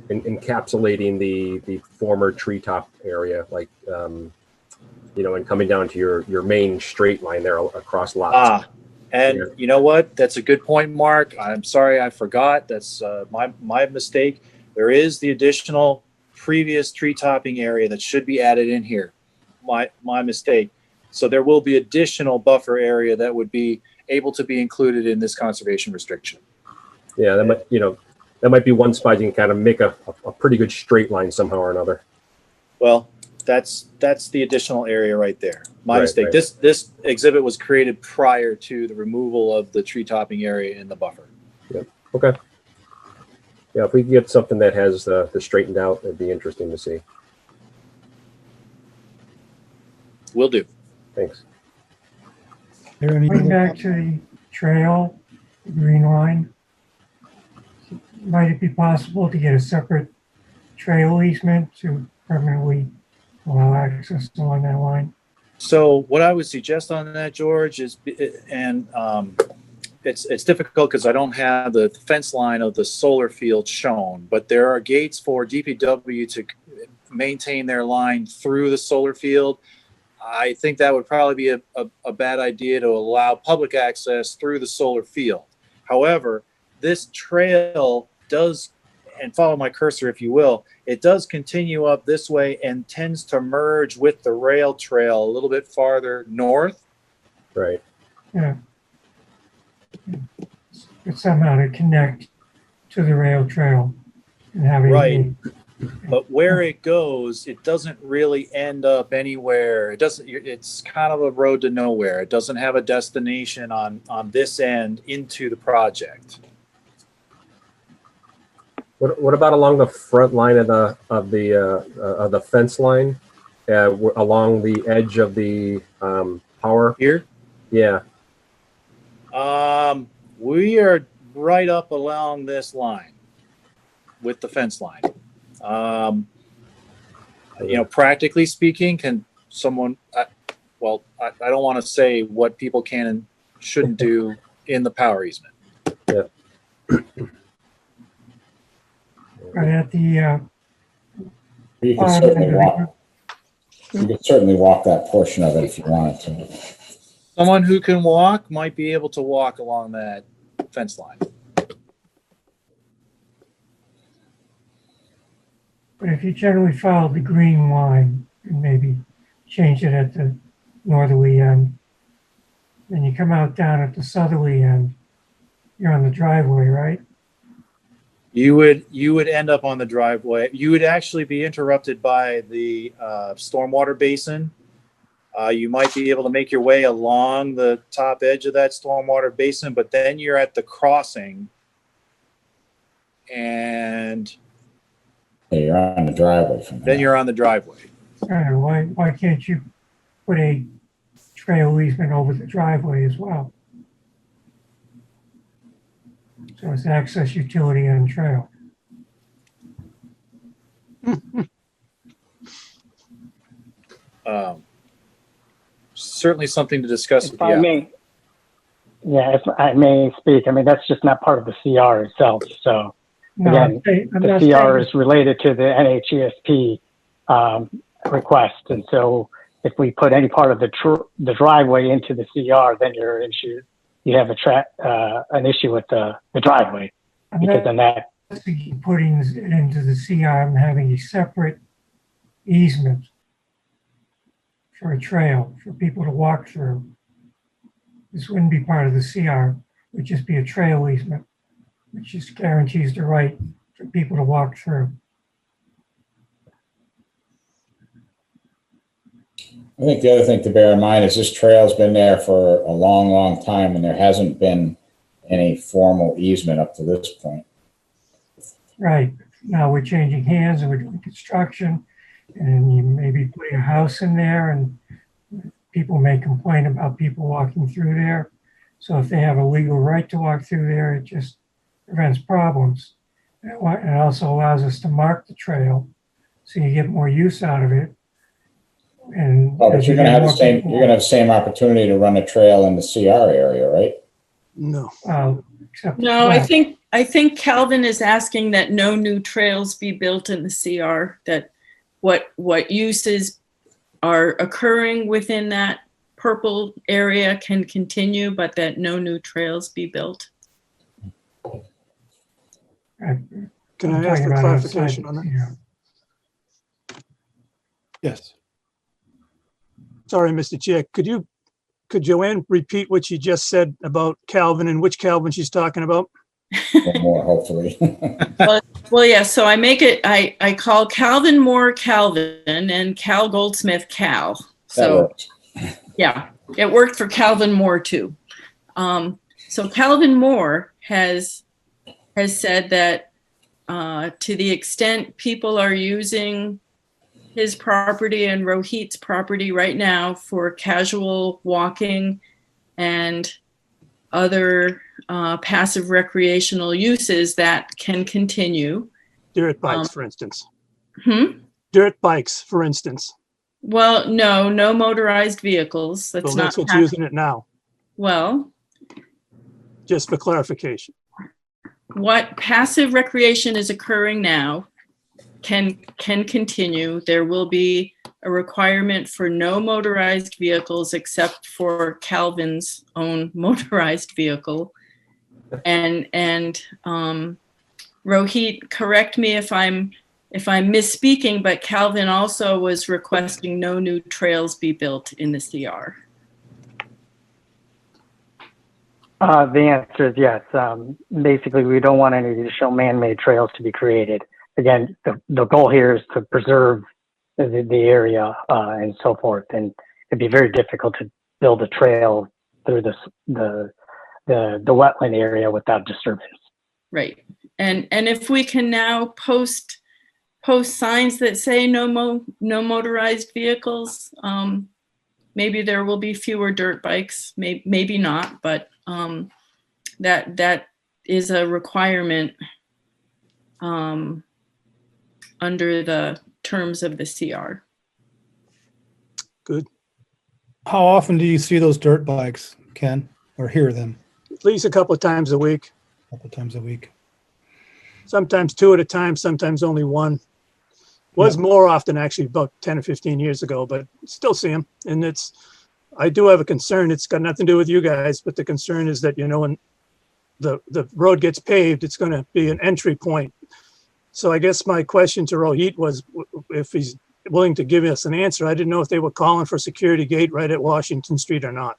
encapsulating the former treetop area, like, and coming down to your main straight line there across lots.
And
Yeah.
you know what? That's a good point, Mark. I'm sorry, I forgot. That's my mistake. There is the additional previous tree topping area that should be added in here. My mistake. So there will be additional buffer area that would be able to be included in this conservation restriction.
Yeah, that might be one spot you can kind of make a pretty good straight line somehow or another.
Well, that's the additional area right there. My
Right,
mistake.
right.
This exhibit was created prior to the removal of the tree topping area in the buffer.
Okay. Yeah, if we can get something that has the straightened out, it'd be interesting to see.
Will do.
Thanks.
There any
Going back to the trail, the green line, might it be possible to get a separate trail easement to permanently allow access along that line?
So what I would suggest on that, George, is, and it's difficult because I don't have the fence line of the solar field shown, but there are gates for DPW to maintain their line through the solar field. I think that would probably be a bad idea to allow public access through the solar field. However, this trail does, and follow my cursor if you will, it does continue up this way and tends to merge with the rail trail a little bit farther north.
Right.
Yeah. But somehow to connect to the rail trail and have it.
Right. But where it goes, it doesn't really end up anywhere. It's kind of a road to nowhere. It doesn't have a destination on this end into the project.
What about along the front line of the fence line, along the edge of the power?
Here?
Yeah.
We are right up along this line with the fence line. Practically speaking, can someone, I don't want to say what people can and shouldn't do in the power easement.
Yeah.
Right at the,
You could certainly walk that portion of it if you wanted to.
Someone who can walk might be able to walk along that fence line.
but if you generally follow the green line and maybe change it at the northerly end, then you come out down at the southerly end, you're on the driveway, right?
You would end up on the driveway. You would actually be interrupted by the stormwater basin. You might be able to make your way along the top edge of that stormwater basin, but then you're at the crossing, and
Yeah, you're on the driveway from there.
then you're on the driveway.
Why can't you put a trail easement over the driveway as well? So it's access, utility, and trail.
Certainly something to discuss with
If I
you.
may, yeah, if I may speak, I mean, that's just not part of the CR itself. So
No,
again,
I'm
the
not
CR
saying-
is related to the NHESP request. And so if we put any part of the driveway into the CR, then you're issue. You have an issue with the driveway,
I'm
because
not
then that,
putting it into the CR and having a separate easement for a trail for people to walk through. This wouldn't be part of the CR, it would just be a trail easement, which just guarantees the right for people to walk through.
I think the other thing to bear in mind is this trail's been there for a long, long time, and there hasn't been any formal easement up to this point.
Right, now we're changing hands and we're doing construction, and you may be putting a house in there, and people may complain about people walking through there. So if they have a legal right to walk through there, it just prevents problems. It also allows us to mark the trail, so you get more use out of it. And
Oh, but
as
you're
you
gonna
get
have the
more
same,
people-
you're gonna have the same opportunity to run a trail in the CR area, right?
No.
except
No, I think I think Calvin is asking that no new trails be built in the CR, that what uses are occurring within that purple area can continue, but that no new trails be built.
Can
I'm
I ask
talking
for
about
clarification
outside,
on that?
yeah.
Yes.
Sorry, Mr. Chair. Could Joanne repeat what she just said about Calvin and which Calvin she's talking about?
Or more, hopefully.
Well, yeah, so I call Calvin Moore Calvin and Cal Goldsmith Cal.
That
So
works.
yeah, it worked for Calvin Moore too. So Calvin Moore has said that to the extent people are using his property and Rohit's property right now for casual walking and other passive recreational uses, that can continue.
Dirt bikes, for instance.
Hmm?
Dirt bikes, for instance.
Well, no motorized vehicles.
Well,
That's
that's
not
what's using it now,
well.
just for clarification.
What passive recreation is occurring now can continue. There will be a requirement for no motorized vehicles except for Calvin's own motorized vehicle. And Rohit, correct me if I'm misspeaking, but Calvin also was requesting no new trails be built in the CR.
The answer is yes. Basically, we don't want any additional man-made trails to be created. Again, the goal here is to preserve the area and so forth. And it'd be very difficult to build a trail through the wetland area without disturbance.
Right. And if we can now post signs that say no motorized vehicles, maybe there will be fewer dirt bikes, maybe not, but that is a requirement under the terms of the CR.
Good.
How often do you see those dirt bikes, Ken, or hear them?
At least a couple of times a week,
A couple times a week.
sometimes two at a time, sometimes only one. Was more often actually about 10 or 15 years ago, but still see them. And I do have a concern. It's got nothing to do with you guys, but the concern is that, when the road gets paved, it's going to be an entry point. So I guess my question to Rohit was if he's willing to give us an answer. I didn't know if they were calling for security gate right at Washington Street or not.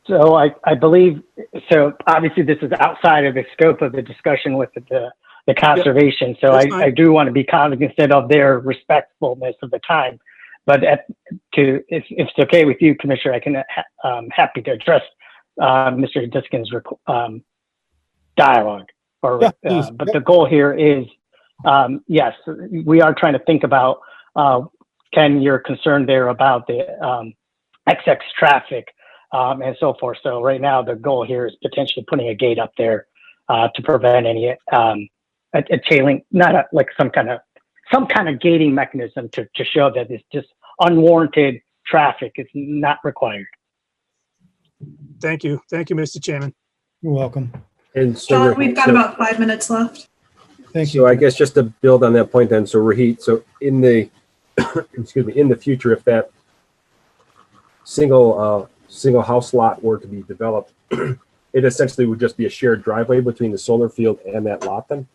So I believe, so obviously this is outside of the scope of the discussion with the conservation. So
That's fine.
I do want to be cognizant of their respectfulness of the time. But if it's okay with you, Commissioner, I can happy to address Mr. Diskin's dialogue.
Yeah, please.
But the goal here is, yes, we are trying to think about, Ken, you're concerned there about the XX traffic and so forth. So right now the goal here is potentially putting a gate up there to prevent any a chain link, not like some kind of gating mechanism to show that it's just unwarranted traffic is not required.
Thank you. Thank you, Mr. Chairman.
You're welcome.
And so
John, we've got about 5 minutes left.
Thank you.
So I guess just to build on that point then, so Rohit, so in the, excuse me, in the future, if that single house lot were to be developed, it essentially would just be a shared driveway between the solar field and that lot then?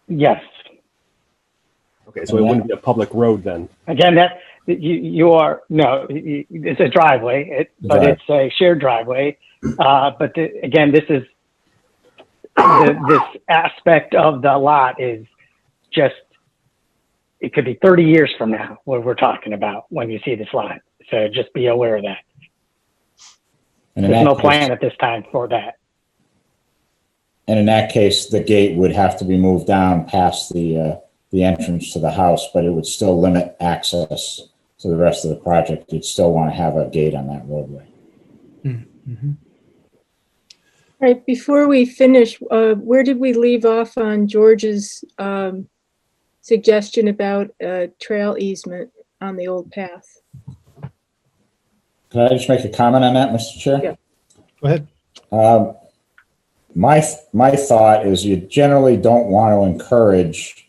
Yes.
Okay, so it wouldn't be a public road then?
Again, that it's a driveway, but it's a shared driveway. But again, this is this aspect of the lot is just, it could be 30 years from now what we're talking about when you see this lot. So just be aware of that.
And in
There's
that
no
case-
plan at this time for that.
And in that case, the gate would have to be moved down past the entrance to the house, but it would still limit access to the rest of the project. You'd still want to have a gate on that roadway.
Mhm.
Right, before we finish, where did we leave off on George's suggestion about a trail easement on the old path?
Can I just make a comment on that, Mr. Chair?
Yeah.
Go ahead.
My thought is you generally don't want to encourage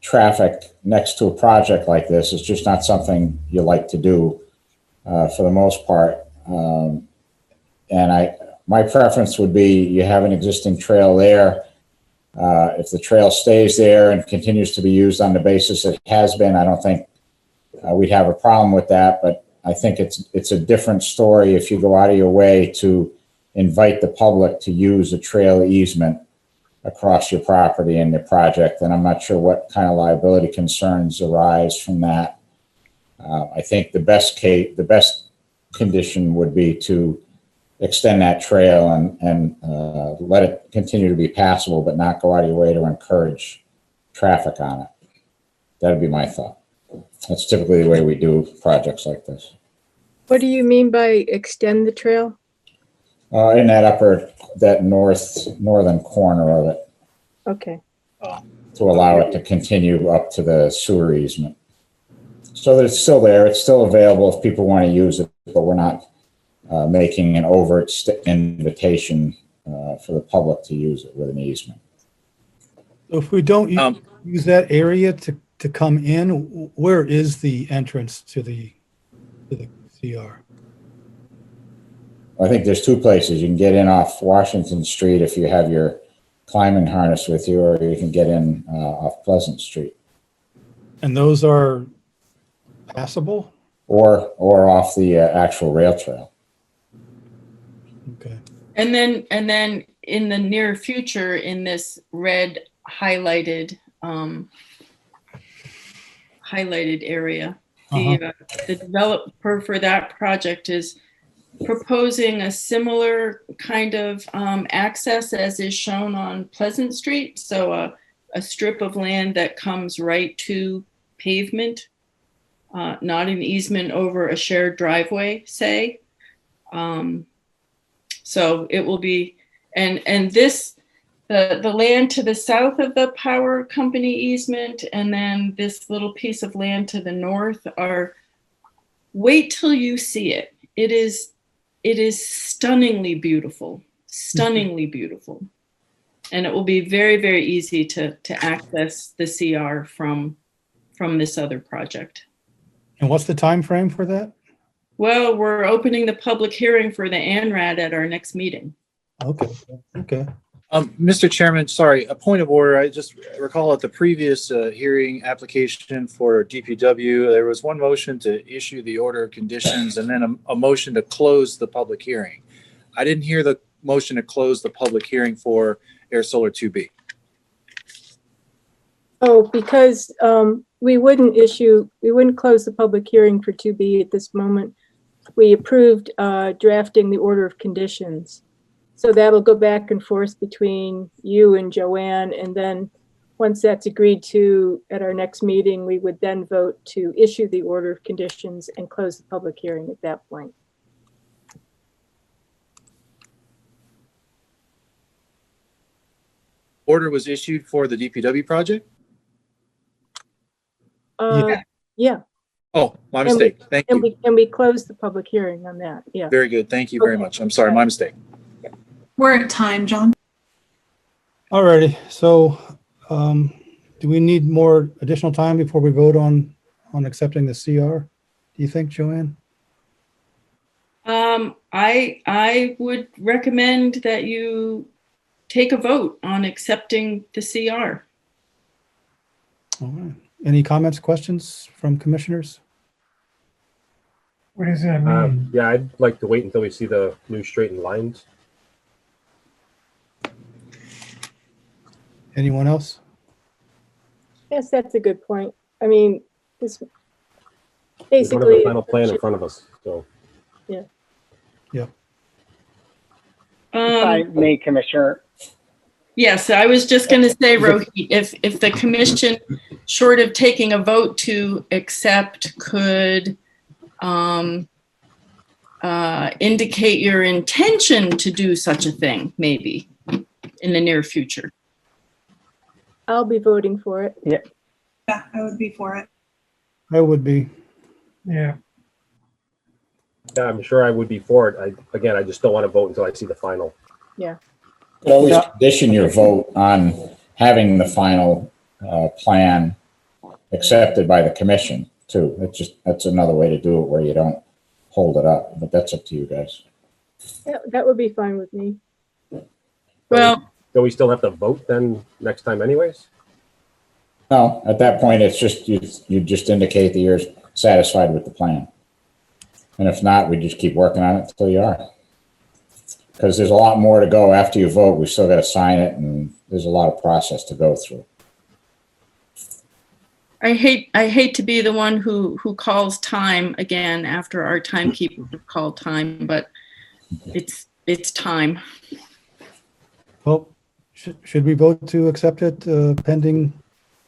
traffic next to a project like this. It's just not something you like to do for the most part. And my preference would be you have an existing trail there. If the trail stays there and continues to be used on the basis it has been, I don't think we'd have a problem with that. But I think it's a different story if you go out of your way to invite the public to use a trail easement across your property and your project. And I'm not sure what kind of liability concerns arise from that. I think the best condition would be to extend that trail and let it continue to be passable, but not go out of your way to encourage traffic on it. That'd be my thought. That's typically the way we do projects like this.
What do you mean by extend the trail?
In that northern corner of it,
Okay.
to allow it to continue up to the sewer easement. So that it's still there, it's still available if people want to use it, but we're not making an overt invitation for the public to use it with an easement.
If we don't use that area to come in, where is the entrance to the CR?
I think there's two places. You can get in off Washington Street if you have your climbing harness with you, or you can get in off Pleasant Street.
And those are passable?
Or off the actual rail trail.
Okay.
And then in the near future, in this red highlighted area, the developer for that project is proposing a similar kind of access as is shown on Pleasant Street. So a strip of land that comes right to pavement, not an easement over a shared driveway, say. So it will be, and this, the land to the south of the power company easement, and then this little piece of land to the north are, wait till you see it. It is stunningly beautiful, stunningly beautiful. And it will be very, very easy to access the CR from this other project.
And what's the time frame for that?
Well, we're opening the public hearing for the ANRAD at our next meeting.
Okay.
Mr. Chairman, sorry, a point of order. I just recall at the previous hearing application for DPW, there was one motion to issue the order of conditions and then a motion to close the public hearing. I didn't hear the motion to close the public hearing for Air Solar 2B.
Oh, because we wouldn't close the public hearing for 2B at this moment. We approved drafting the order of conditions. So that'll go back and forth between you and Joanne. And then once that's agreed to at our next meeting, we would then vote to issue the order of conditions and close the public hearing at that point.
Order was issued for the DPW project?
Yeah.
Oh, my mistake. Thank you.
And we closed the public hearing on that. Yeah.
Very good. Thank you very much. I'm sorry, my mistake.
We're at time, John.
All righty. So do we need more additional time before we vote on accepting the CR? Do you think, Joanne?
I would recommend that you take a vote on accepting the CR.
All right. Any comments, questions from commissioners?
What does that mean?
Yeah, I'd like to wait until we see the new straightened lines.
Anyone else?
Yes, that's a good point. I mean, it's
We don't have
basically.
the final plan in front of us, so.
Yeah.
Yeah.
If I may, Commissioner,
Yes, I was just going to say, Rohit, if the commission, short of taking a vote to accept, could indicate your intention to do such a thing, maybe in the near future.
I'll be voting for it.
Yeah, I would be for it.
I would be.
Yeah.
Yeah, I'm sure I would be for it. I just don't want to vote until I see the final.
You could always
Yeah.
condition your vote on having the final plan accepted by the commission too. That's another way to do it where you don't hold it up, but that's up to you guys.
Yeah, that would be fine with me.
Well,
Don't we still have to vote then next time anyways?
No, at that point, it's just, you just indicate that you're satisfied with the plan. And if not, we just keep working on it until you are. Because there's a lot more to go after you vote. We still got to sign it, and there's a lot of process to go through.
I hate to be the one who calls time again after our timekeeper called time, but it's time.
Well, should we vote to accept it pending?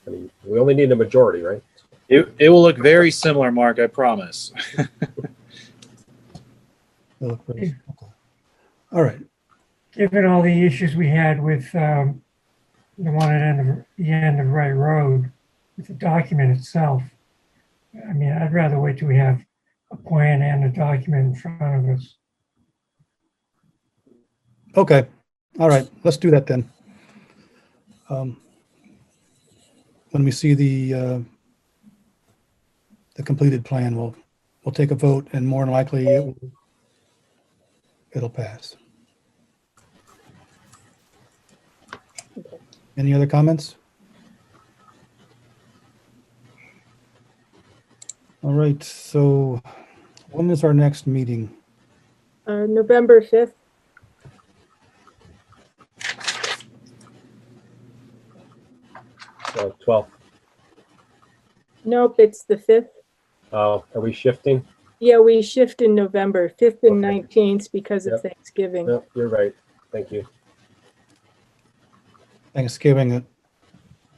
I mean, we only need a majority, right?
It will look very similar, Mark, I promise.
Okay. All right.
Given all the issues we had with the one at the end of Wright Road, with the document itself, I mean, I'd rather wait till we have a plan and a document in front of us.
Okay. All right. Let's do that then. When we see the completed plan, we'll take a vote, and more than likely it'll pass. Any other comments? All right. So when is our next meeting?
November 5th.
So 12th.
Nope, it's the 5th.
Are we shifting?
Yeah, we shift in November, 5th and
Okay.
19th because of
Yep.
Thanksgiving.
No, you're right. Thank you.
Thanksgiving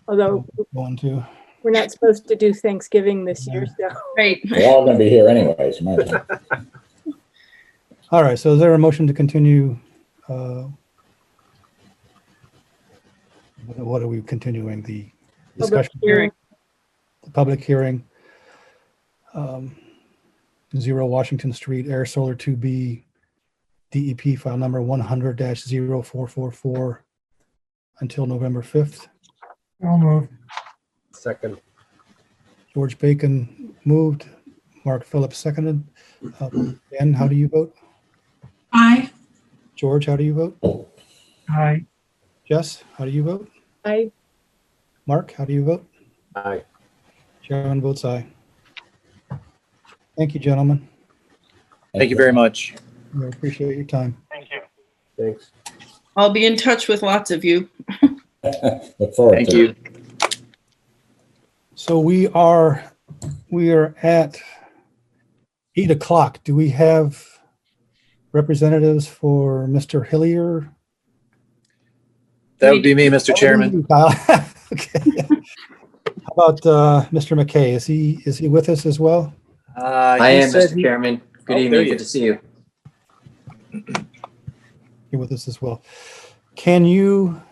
Although
going to.
we're not supposed to do Thanksgiving this year, so.
Right.
We're all going to be here anyways. Might as well.
All right. So is there a motion to continue? What are we continuing? The
Public
discussion,
hearing.
the public hearing. 0 Washington Street, Air Solar 2B, DEP file number 100-0444 until November 5th.
I'll move.
Second.
George Bacon moved. Mark Phillips seconded. Ben, how do you vote?
Aye.
George, how do you vote?
Aye.
Jess, how do you vote?
I,
Mark, how do you vote?
Aye.
Chairman votes aye. Thank you, gentlemen.
Thank you very much.
I appreciate your time.
Thank you.
Thanks.
I'll be in touch with lots of you.
Look forward
Thank
to
you.
it.
So we are at 8 o'clock. Do we have representatives for Mr. Hillier?
That would be me, Mr. Chairman.
Okay. How about Mr. McKay? Is he with us as well?
I
He
am,
said
Mr. Chairman. Good
there
evening.
he
Good to
is.
see you.
You're with us as well. Can you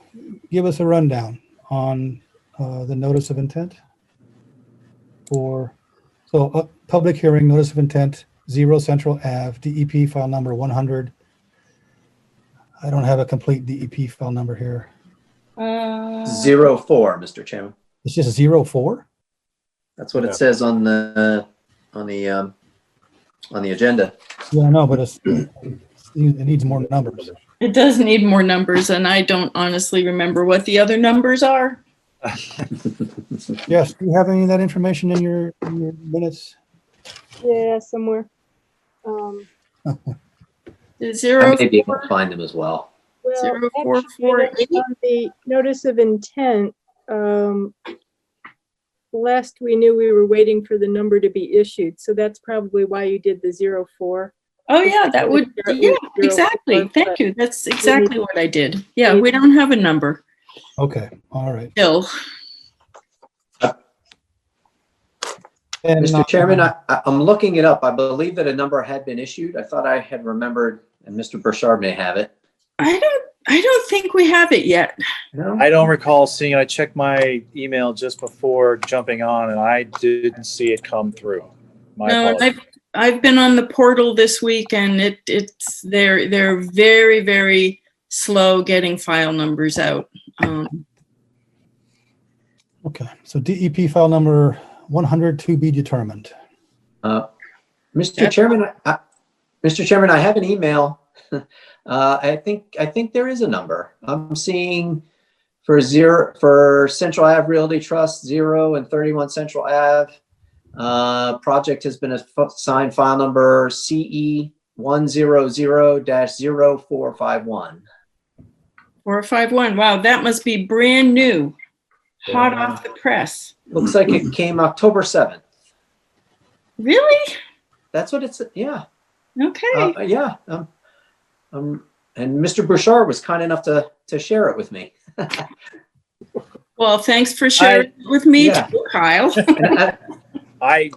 give us a rundown on the notice of intent? Public hearing, notice of intent, 0 Central Ave, DEP file number 100. I don't have a complete DEP file number here.
04, Mr. Chairman.
It's just 04?
That's what
Yeah.
it says on the agenda.
Yeah, I know, but it needs more numbers.
It does need more numbers, and I don't honestly remember what the other numbers are.
Yes, do you have any of that information in your minutes?
yeah, somewhere.
Zero,
I may be able to find them as well.
Well,
0448.
actually, on the notice of intent, last we knew we were waiting for the number to be issued, so that's probably why you did the 04.
Oh, yeah, that would, yeah, exactly. Thank you. That's exactly what I did. Yeah, we don't have a number
Okay, all right.
still.
And,
Mr. Chairman, I'm looking it up. I believe that a number had been issued. I thought I had remembered, and Mr. Burchard may have it.
I don't think we have it yet.
No?
I don't recall seeing it. I checked my email just before jumping on, and I didn't see it come through. My
No, and
apologies.
I've been on the portal this week, and they're very, very slow getting file numbers out.
Okay, so DEP file number 100 to be determined.
Mr. Chairman, Mr. Chairman, I have an email. I think there is a number. I'm seeing for Central Ave Realty Trust 0 and 31 Central Ave. Project has been assigned file number CE 100-0451.
451. Wow, that must be brand new, hot off the press.
Looks like it came October 7th.
Really?
That's what it's. Yeah.
Okay.
Yeah. And Mr. Bouchard was kind enough to share it with me.
Well, thanks for sharing it with me,
Yeah.
too, Kyle.
I'll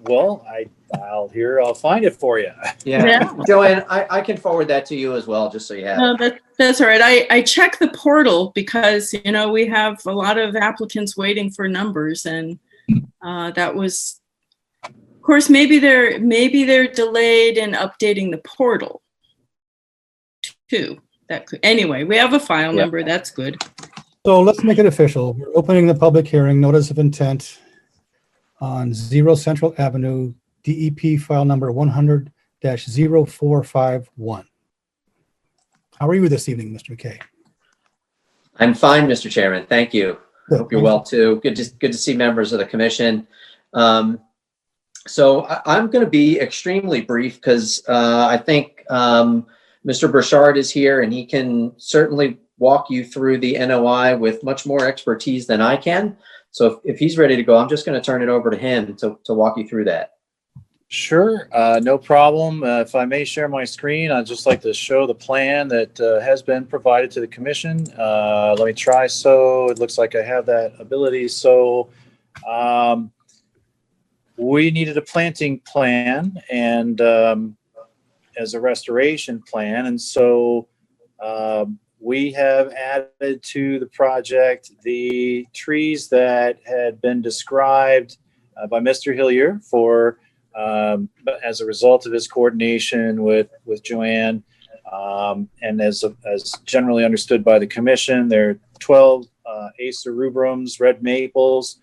find it for you.
Yeah. Joanne, I can forward that to you as well, just so you have it.
No, that's all right. I check the portal because, we have a lot of applicants waiting for numbers, and that was, of course, maybe they're delayed in updating the portal too. Anyway, we have a file number. That's good.
So let's make it official. We're opening the public hearing, notice of intent on 0 Central Avenue, DEP file number 100-0451. How are you this evening, Mr. McKay?
I'm fine, Mr. Chairman. Thank you.
Good.
Hope you're well too. Good to see members of the commission. So I'm going to be extremely brief because I think Mr. Burchard is here and he can certainly walk you through the NOI with much more expertise than I can. So if he's ready to go, I'm just going to turn it over to him to walk you through that.
Sure, no problem. If I may share my screen, I'd just like to show the plan that has been provided to the commission. Let me try. So it looks like I have that ability. So we needed a planting plan and as a restoration plan. And so we have added to the project the trees that had been described by Mr. Hillier for as a result of his coordination with Joanne, and as generally understood by the commission, there are 12 Acer rubrums, red maples,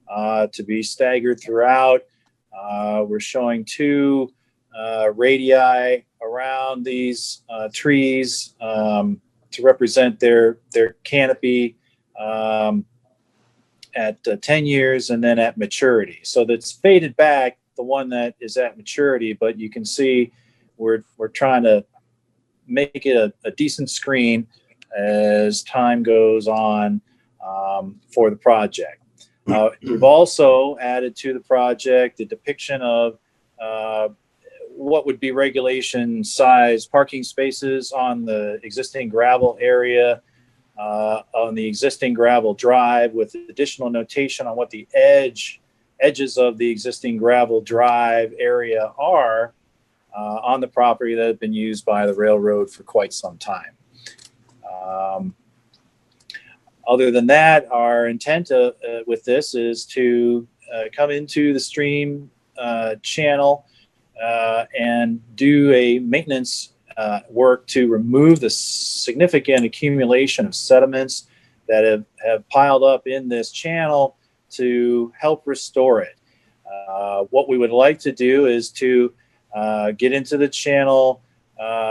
to be staggered throughout. We're showing 2 radii around these trees to represent their canopy at 10 years and then at maturity. So that's faded back, the one that is at maturity, but you can see we're trying to make it a decent screen as time goes on for the project. We've also added to the project the depiction of what would be regulation size parking spaces on the existing gravel area, on the existing gravel drive, with additional notation on what the edges of the existing gravel drive area are on the property that have been used by the railroad for quite some time. Other than that, our intent with this is to come into the stream channel and do a maintenance work to remove the significant accumulation of sediments that have piled up in this channel to help restore it. What we would like to do is to get into the channel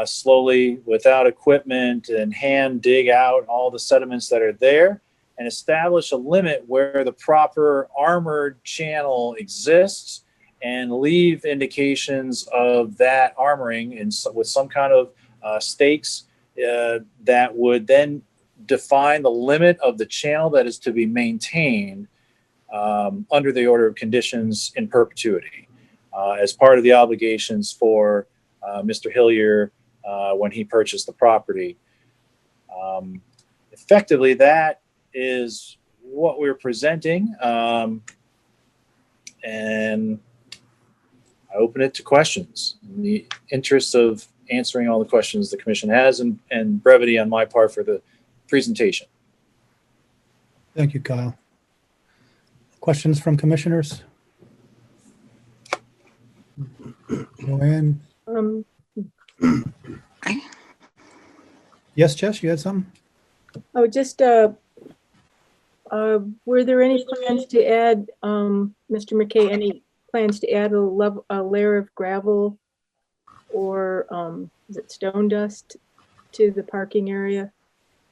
slowly without equipment and hand dig out all the sediments that are there and establish a limit where the proper armored channel exists and leave indications of that armoring with some kind of stakes that would then define the limit of the channel that is to be maintained under the order of conditions in perpetuity as part of the obligations for Mr. Hillier when he purchased the property. Effectively, that is what we're presenting, and I open it to questions in the interest of answering all the questions the commission has and brevity on my part for the presentation.
Thank you, Kyle. Questions from commissioners? No Joanne?
Um,
Yes, Jess, you had something?
oh, just, were there any plans to add, Mr. McKay, any plans to add a layer of gravel or, is it stone dust to the parking area?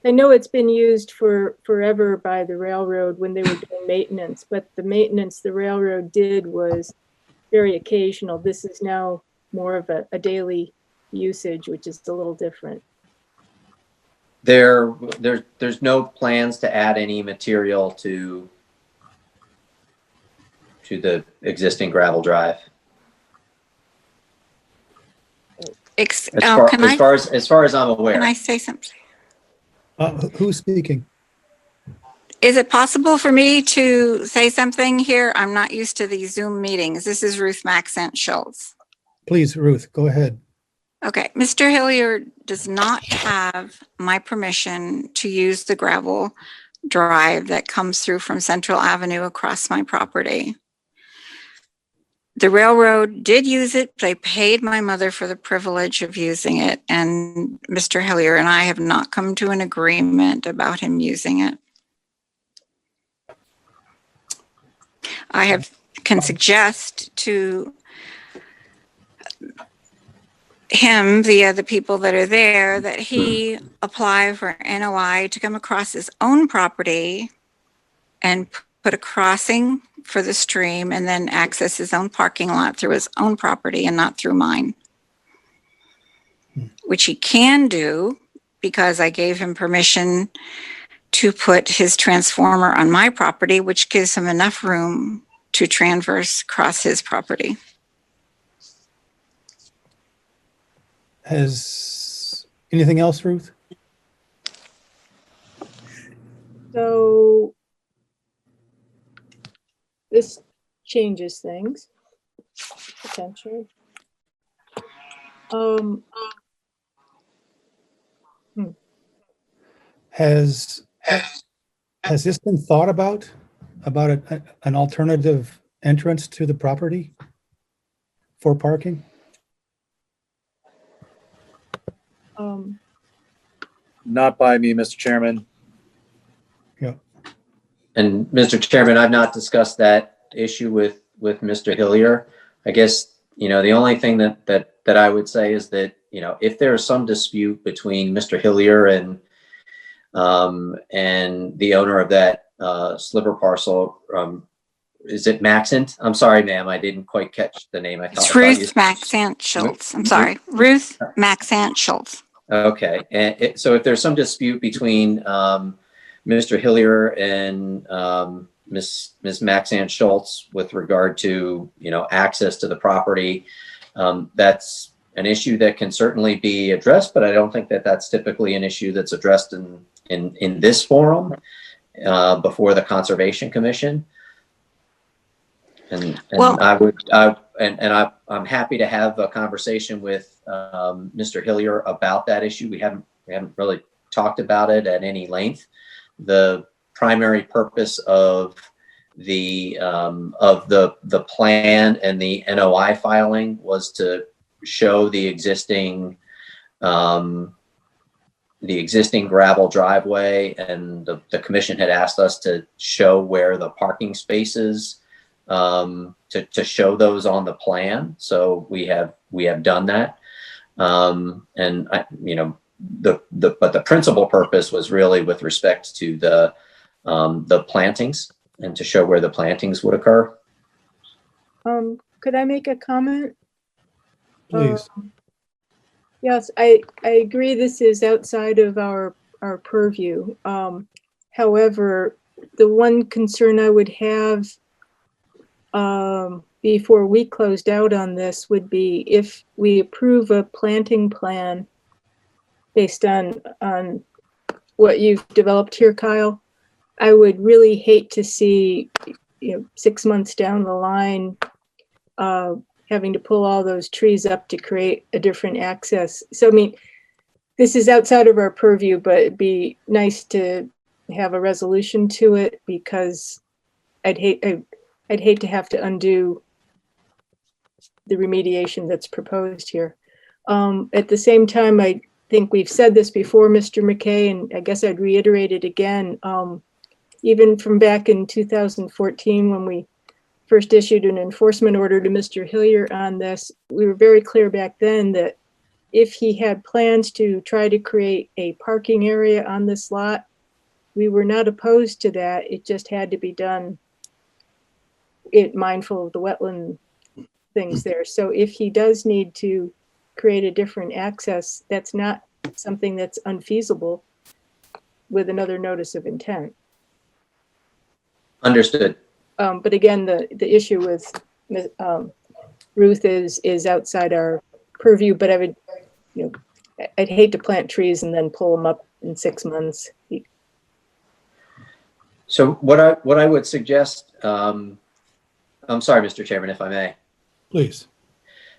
I know it's been used for forever by the railroad when they were doing maintenance, but the maintenance the railroad did was very occasional. This is now more of a daily usage, which is a little different.
There's no plans to add any material to the existing gravel drive. As far as I'm aware.
Can I say something?
Who's speaking?
Is it possible for me to say something here? I'm not used to these Zoom meetings. This is Ruth Maxent Schultz.
Please, Ruth, go ahead.
Okay, Mr. Hilliard does not have my permission to use the gravel drive that comes through from Central Avenue across my property. The railroad did use it. They paid my mother for the privilege of using it, and Mr. Hilliard and I have not come to an agreement about him using it. Can suggest to him via the people that are there that he apply for NOI to come across his own property and put a crossing for the stream and then access his own parking lot through his own property and not through mine. Which he can do because I gave him permission to put his transformer on my property, which gives him enough room to transverse across his property.
Has anything else, Ruth?
So this changes things potentially.
Has this been thought about an alternative entrance to the property for parking?
Not by me, Mr. Chairman.
Yeah.
And Mr. Chairman, I've not discussed that issue with Mr. Hillier. I guess, the only thing that I would say is that, if there's some dispute between Mr. Hillier and the owner of that sliver parcel, is it Maxent? I'm sorry, ma'am, I didn't quite catch the name.
It's Ruth Maxent Schultz. I'm sorry, Ruth Maxent Schultz.
Okay, and so if there's some dispute between Mr. Hillier and Ms. Maxant Schultz with regard to access to the property, that's an issue that can certainly be addressed, but I don't think that that's typically an issue that's addressed in this forum before the Conservation Commission. And
well,
I'm happy to have a conversation with Mr. Hillier about that issue. We haven't really talked about it at any length. The primary purpose of the plan and the NOI filing was to show the existing gravel driveway, and the commission had asked us to show where the parking spaces to show those on the plan. So we have done that. And but the principal purpose was really with respect to the plantings and to show where the plantings would occur.
Could I make a comment?
Please.
Yes, I agree this is outside of our purview. However, the one concern I would have before we closed out on this would be if we approve a planting plan based on what you've developed here, Kyle. I would really hate to see 6 months down the line having to pull all those trees up to create a different access. So, I mean, this is outside of our purview, but it'd be nice to have a resolution to it because I'd hate to have to undo the remediation that's proposed here. At the same time, I think we've said this before, Mr. McKay, and I guess I'd reiterate it again. Even from back in 2014, when we first issued an enforcement order to Mr. Hillier on this, we were very clear back then that if he had plans to try to create a parking area on this lot, we were not opposed to that. It just had to be done mindful of the wetland things there. So if he does need to create a different access, that's not something that's unfeasible with another notice of intent.
Understood.
But again, the issue with Ruth is outside our purview, but I would, I'd hate to plant trees and then pull them up in 6 months.
So what I would suggest, I'm sorry, Mr. Chairman, if I may.
Please.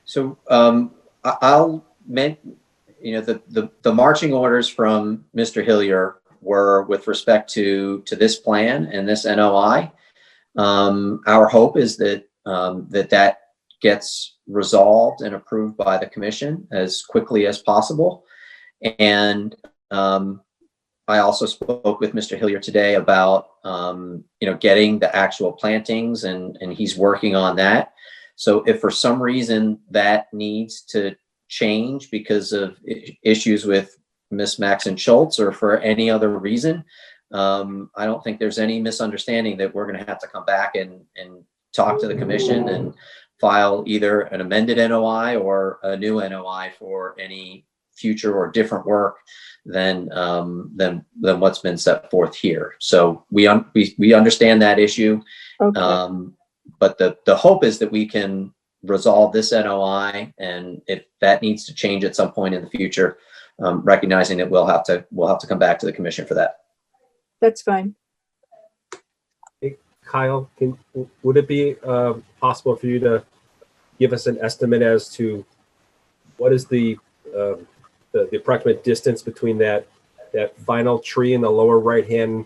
So I'll the marching orders from Mr. Hillier were with respect to this plan and this NOI. Our hope is that that gets resolved and approved by the commission as quickly as possible. And I also spoke with Mr. Hillier today about getting the actual plantings, and he's working on that. So if for some reason that needs to change because of issues with Ms. Maxon Schultz or for any other reason, I don't think there's any misunderstanding that we're going to have to come back and talk to the commission and file either an amended NOI or a new NOI for any future or different work than what's been set forth here. So we understand that issue.
Okay.
But the hope is that we can resolve this NOI, and if that needs to change at some point in the future, recognizing that we'll have to come back to the commission for that.
That's fine.
Hey, Kyle, would it be possible for you to give us an estimate as to what is the approximate distance between that final tree in the lower right-hand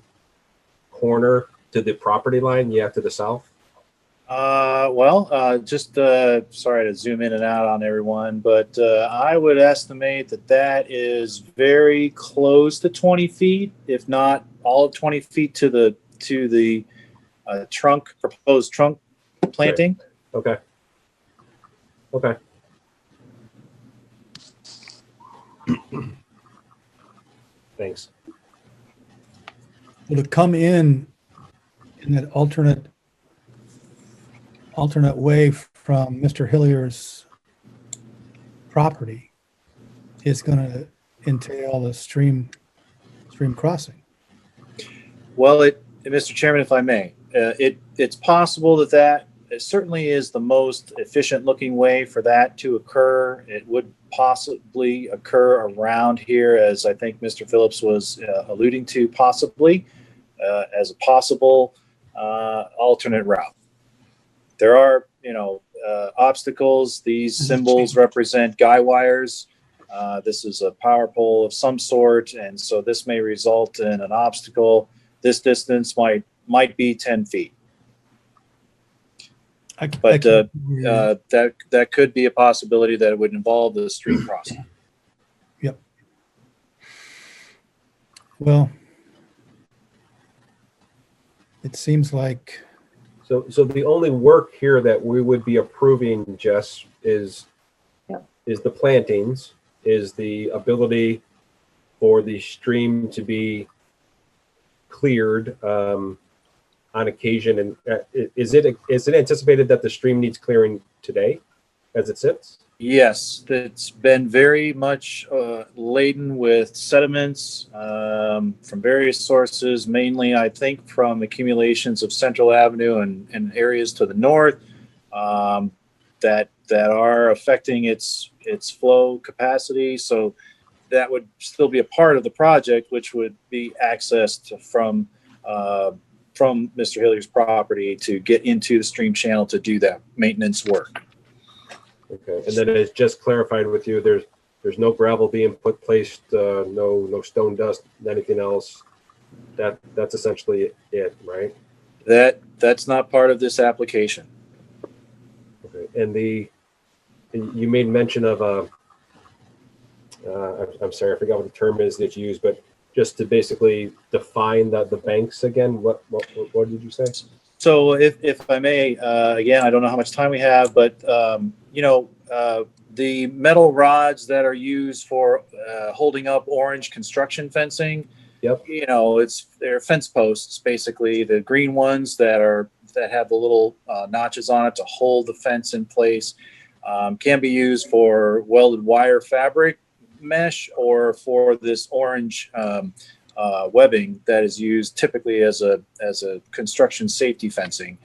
corner to the property line, to the south?
Just sorry to zoom in and out on everyone, but I would estimate that is very close to 20 feet, if not all of 20 feet to the proposed trunk planting.
Okay. Thanks.
Will it come in that alternate way from Mr. Hillier's property is going to entail a stream crossing?
Well, Mr. Chairman, if I may, it's possible that it certainly is the most efficient looking way for that to occur. It would possibly occur around here, as I think Mr. Phillips was alluding to, possibly as a possible alternate route. There are, obstacles. These symbols represent guy wires. This is a power pole of some sort, and so this may result in an obstacle. This distance might be 10 feet. But that could be a possibility that it would involve the stream crossing.
Yep. Well, it seems like.
So the only work here that we would be approving, Jess, is the plantings, is the ability for the stream to be cleared on occasion. And is it anticipated that the stream needs clearing today as it sits?
Yes, it's been very much laden with sediments from various sources, mainly I think from accumulations of Central Avenue and areas to the north that are affecting its flow capacity. So that would still be a part of the project, which would be accessed from Mr. Hillier's property to get into the stream channel to do that maintenance work.
Okay, and then it's just clarified with you, there's no gravel being placed, no stone dust, anything else. That's essentially it, right?
That's not part of this application.
Okay, and the you made mention of I'm sorry, I forgot what the term is that you use, but just to basically define the banks again, what did you say?
So if I may, again, I don't know how much time we have, but the metal rods that are used for holding up orange construction fencing.
Yep.
They're fence posts, basically. The green ones that have the little notches on it to hold the fence in place can be used for welded wire fabric mesh or for this orange webbing that is used typically as a construction safety fencing.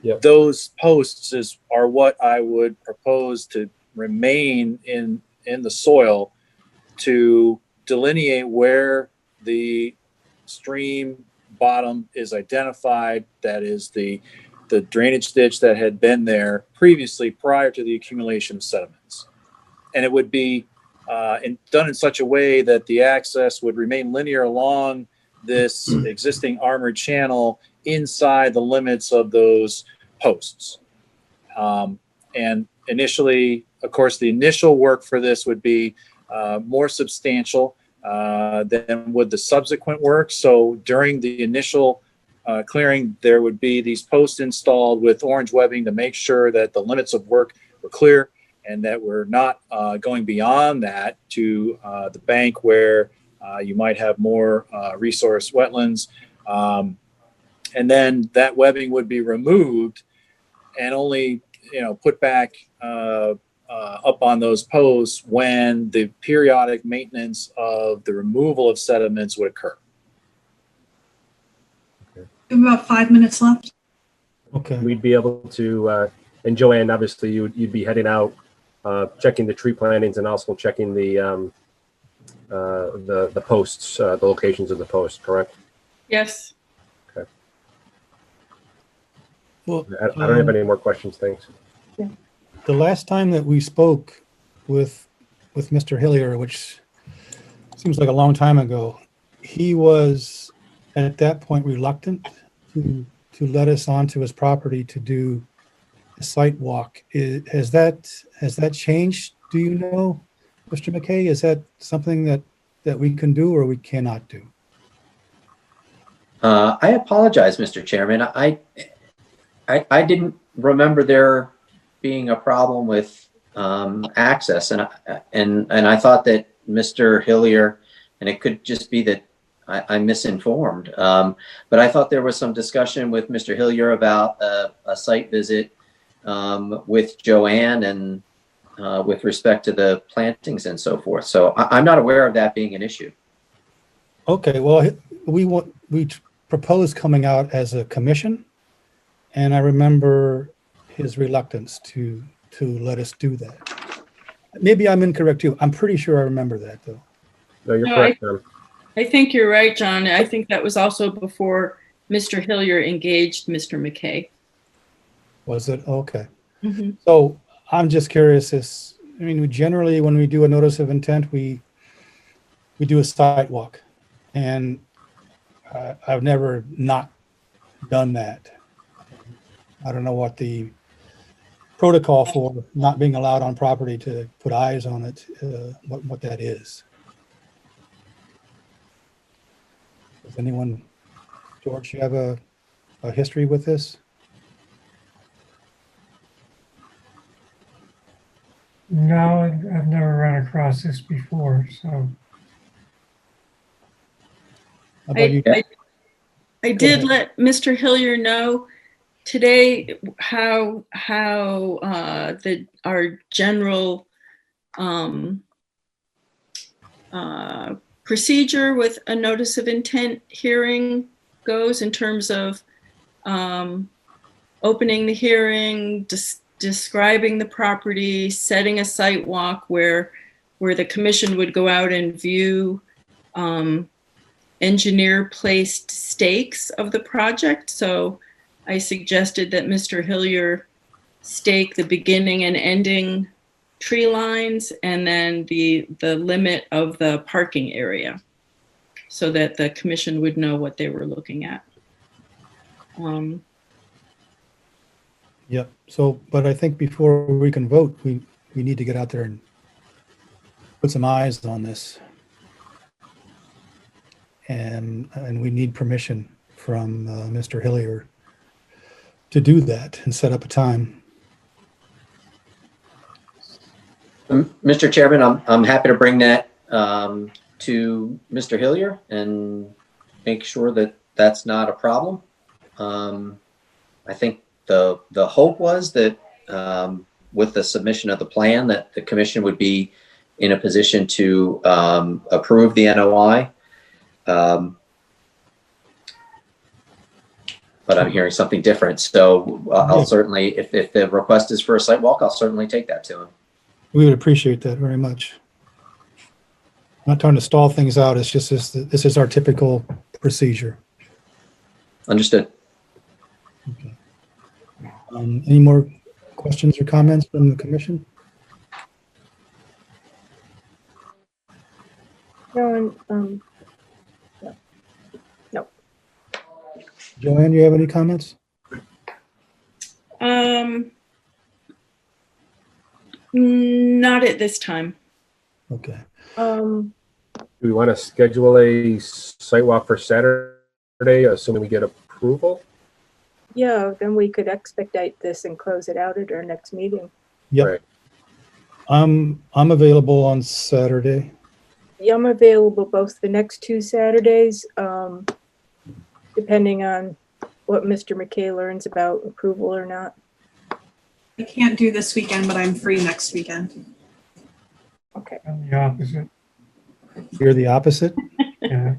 Yep.
Those posts are what I would propose to remain in the soil to delineate where the stream bottom is identified. That is the drainage ditch that had been there previously prior to the accumulation of sediments. And it would be done in such a way that the access would remain linear along this existing armored channel inside the limits of those posts. And initially, of course, the initial work for this would be more substantial than would the subsequent work. So during the initial clearing, there would be these posts installed with orange webbing to make sure that the limits of work were clear and that we're not going beyond that to the bank where you might have more resource wetlands. And then that webbing would be removed and only put back up on those posts when the periodic maintenance of the removal of sediments would occur.
We have about 5 minutes left.
Okay.
We'd be able to, and Joanne, obviously you'd be heading out, checking the tree plantings and also checking the posts, the locations of the posts, correct?
Yes.
Okay.
Well,
I don't have any more questions, thanks.
the last time that we spoke with Mr. Hillier, which seems like a long time ago, he was at that point reluctant to let us onto his property to do a site walk. Has that changed? Do you know, Mr. McKay? Is that something that we can do or we cannot do?
I apologize, Mr. Chairman. I didn't remember there being a problem with access, and I thought that Mr. Hillier, and it could just be that I'm misinformed, but I thought there was some discussion with Mr. Hillier about a site visit with Joanne and with respect to the plantings and so forth. So I'm not aware of that being an issue.
Okay, well, we proposed coming out as a commission, and I remember his reluctance to let us do that. Maybe I'm incorrect too. I'm pretty sure I remember that though.
No, you're correct, John.
I think you're right, John. I think that was also before Mr. Hillier engaged Mr. McKay.
Was it? Okay.
Mm-hmm.
So I'm just curious, we generally, when we do a notice of intent, we do a site walk, and I've never not done that. I don't know what the protocol for not being allowed on property to put eyes on it, what that is. Does anyone, George, you have a history with this?
No, I've never run across this before, so.
How about you?
I did let Mr. Hillier know today how our general procedure with a notice of intent hearing goes in terms of opening the hearing, describing the property, setting a site walk where the commission would go out and view engineer placed stakes of the project. So I suggested that Mr. Hillier stake the beginning and ending tree lines and then the limit of the parking area so that the commission would know what they were looking at.
Yep. So, but I think before we can vote, we we need to get out there and put some eyes on this. And we need permission from Mr. Hillier to do that and set up a time.
Mr. Chairman, I'm happy to bring that to Mr. Hillier and make sure that that's not a problem. I think the hope was that with the submission of the plan that the commission would be in a position to approve the NOI. But I'm hearing something different. So I'll certainly, if the request is for a site walk, I'll certainly take that to him.
We would appreciate that very much. I'm not trying to stall things out. It's just this is our typical procedure.
Understood.
Okay. Any more questions or comments from the commission?
No, no.
Joanne, do you have any comments?
Not at this time.
Okay.
Do we want to schedule a site walk for Saturday, assuming we get approval?
Yeah, then we could expedite this and close it out at our next meeting.
Yep.
Right.
I'm available on Saturday.
Yeah, I'm available both the next 2 Saturdays, depending on what Mr. McKay learns about approval or not.
I can't do this weekend, but I'm free next weekend.
Okay.
I'm the opposite.
You're the opposite.
Yeah.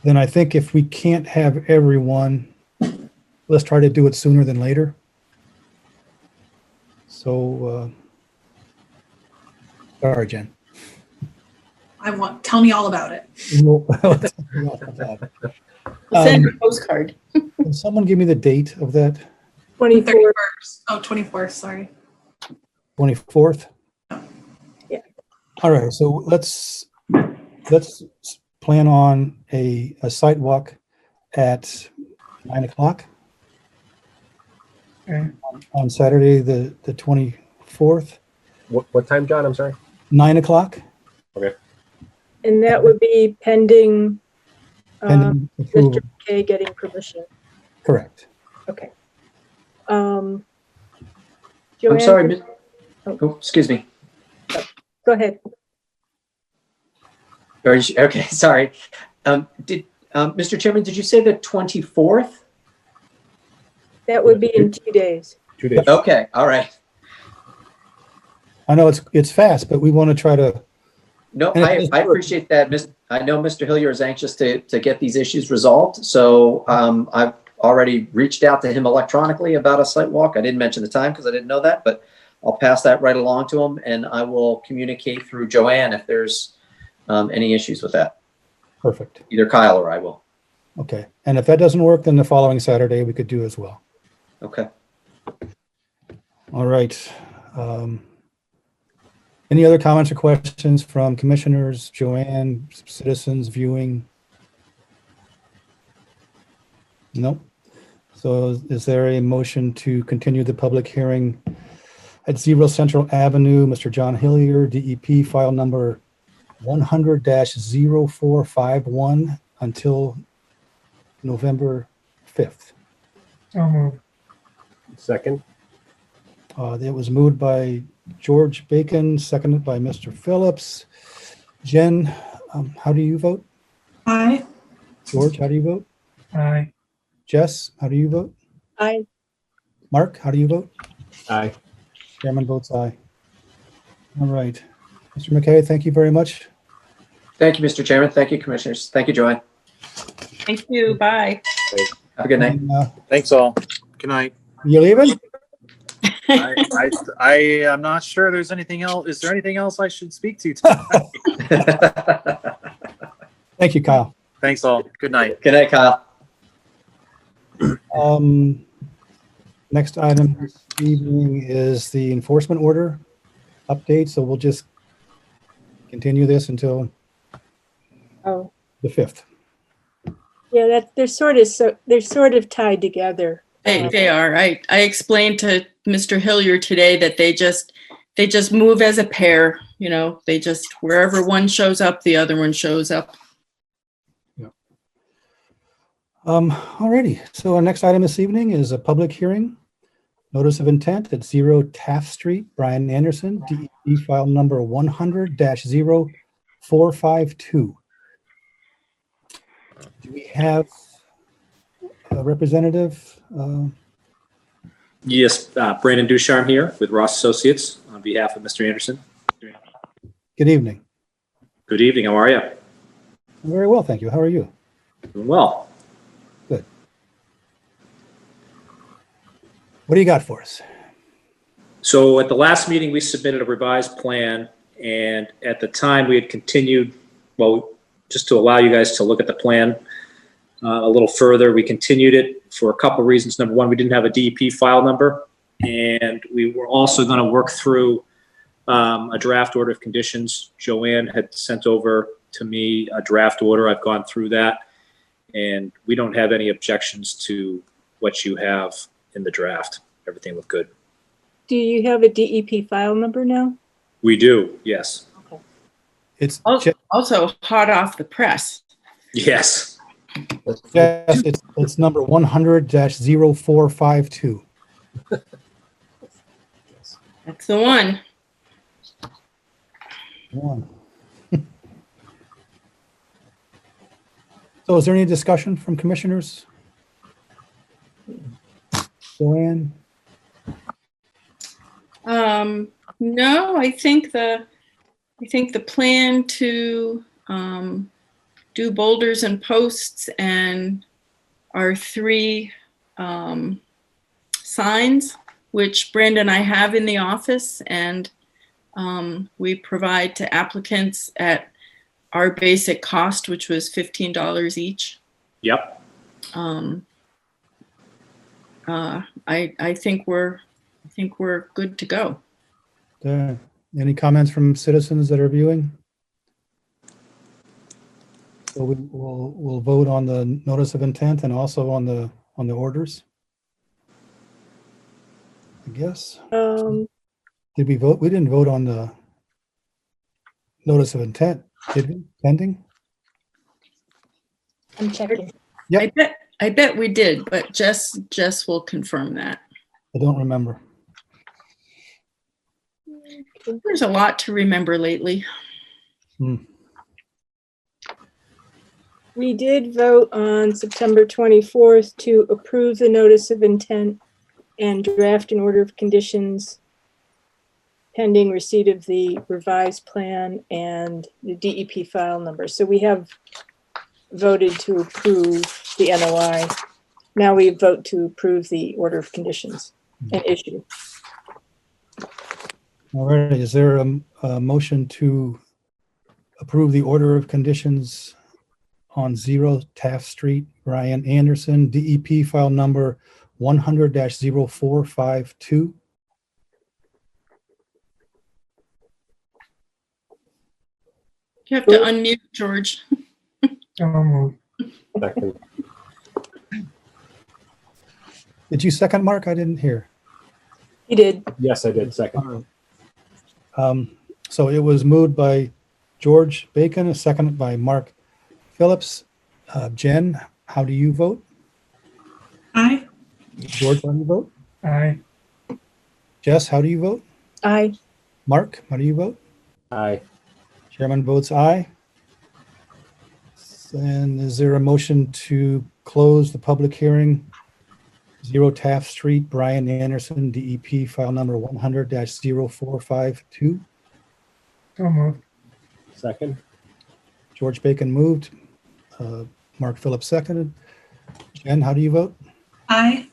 Then I think if we can't have everyone, let's try to do it sooner than later. So, sorry, Jen.
Tell me all about it.
Send a postcard.
Can someone give me the date of that?
24th.
31st. Oh, 24th, sorry.
24th?
Yeah.
All right, so let's plan on a site walk at 9 o'clock
Okay.
on Saturday, the 24th,
What time, John? I'm sorry.
9 o'clock.
Okay.
And that would be pending
Pending approval.
Mr. McKay getting permission.
Correct.
Okay.
I'm
Joanne,
sorry. Oh, excuse me.
go ahead.
Okay, sorry. Mr. Chairman, did you say the 24th?
That would be in 2 days.
2 days.
Okay, all right.
I know it's fast, but we want to try to.
No,
And
I appreciate that. I know Mr. Hillier is anxious to get these issues resolved. So I've already reached out to him electronically about a site walk. I didn't mention the time because I didn't know that, but I'll pass that right along to him, and I will communicate through Joanne if there's any issues with that.
Perfect.
Either Kyle or I will.
Okay. And if that doesn't work, then the following Saturday we could do as well.
Okay.
All right. Any other comments or questions from commissioners, Joanne, citizens viewing? No. So is there a motion to continue the public hearing at 0 Central Avenue, Mr. John Hillier, DEP file number 100-0451 until November 5th?
So moved.
Second.
It was moved by George Bacon, seconded by Mr. Phillips. Jen, how do you vote?
Aye.
George, how do you vote?
Aye.
Jess, how do you vote?
I
Mark, how do you vote?
Aye.
Chairman votes aye. All right. Mr. McKay, thank you very much.
Thank you, Mr. Chairman. Thank you, commissioners. Thank you, Joanne.
Thank you. Bye.
Have a good night.
And,
Thanks all. Good night.
you leaving?
I'm not sure there's anything else. Is there anything else I should speak to tonight?
Thank you, Kyle.
Thanks all. Good night.
Good night, Kyle.
Next item this evening is the enforcement order update. So we'll just continue this until
oh
the 5th.
yeah, that they're sort of tied together.
They are. I explained to Mr. Hilliard today that they just move as a pair, you know, they just, wherever one shows up, the other one shows up.
Alrighty, so our next item this evening is a public hearing. Notice of intent at 0 Taft Street, Brian Anderson, DEP file number 100-0452. Do we have a representative?
Yes, Brandon Ducharme here with Ross Associates on behalf of Mr. Anderson.
Good evening.
Good evening. How are you?
Very well, thank you. How are you?
Doing well.
Good. What do you got for us?
So at the last meeting, we submitted a revised plan, and at the time we had continued, well, just to allow you guys to look at the plan a little further, we continued it for a couple of reasons. Number one, we didn't have a DEP file number, and we were also going to work through a draft order of conditions. Joanne had sent over to me a draft order. I've gone through that, and we don't have any objections to what you have in the draft. Everything looked good.
Do you have a DEP file number now?
We do, yes.
It's
also hot off the press.
Yes.
Yes, it's number 100-0452.
That's the one.
So is there any discussion from commissioners? Joanne?
No, I think the plan to do boulders and posts and our 3 signs, which Brandon and I have in the office, and we provide to applicants at our basic cost, which was $15 each.
Yep.
I think we're good to go.
Any comments from citizens that are viewing? So we'll vote on the notice of intent and also on the orders, I guess. Did we vote? We didn't vote on the notice of intent, did we? Pending?
I'm checking.
Yep.
I bet we did, but Jess will confirm that.
I don't remember.
There's a lot to remember lately.
We did vote on September 24th to approve the notice of intent and draft an order of conditions pending receipt of the revised plan and the DEP file number. So we have voted to approve the NOI. Now we vote to approve the order of conditions and issue.
All right, is there a motion to approve the order of conditions on 0 Taft Street, Brian Anderson, DEP file number 100-0452?
You have to unmute, George.
Second.
Did you second, Mark? I didn't hear.
He did.
Yes, I did. Second.
So it was moved by George Bacon, a second by Mark Phillips. Jen, how do you vote?
Aye.
George, how do you vote?
Aye.
Jess, how do you vote?
Aye.
Mark, how do you vote?
Aye.
Chairman votes aye. And is there a motion to close the public hearing? 0 Taft Street, Brian Anderson, DEP file number 100-0452.
So moved.
Second.
George Bacon moved. Mark Phillips seconded. Jen, how do you vote?
Aye.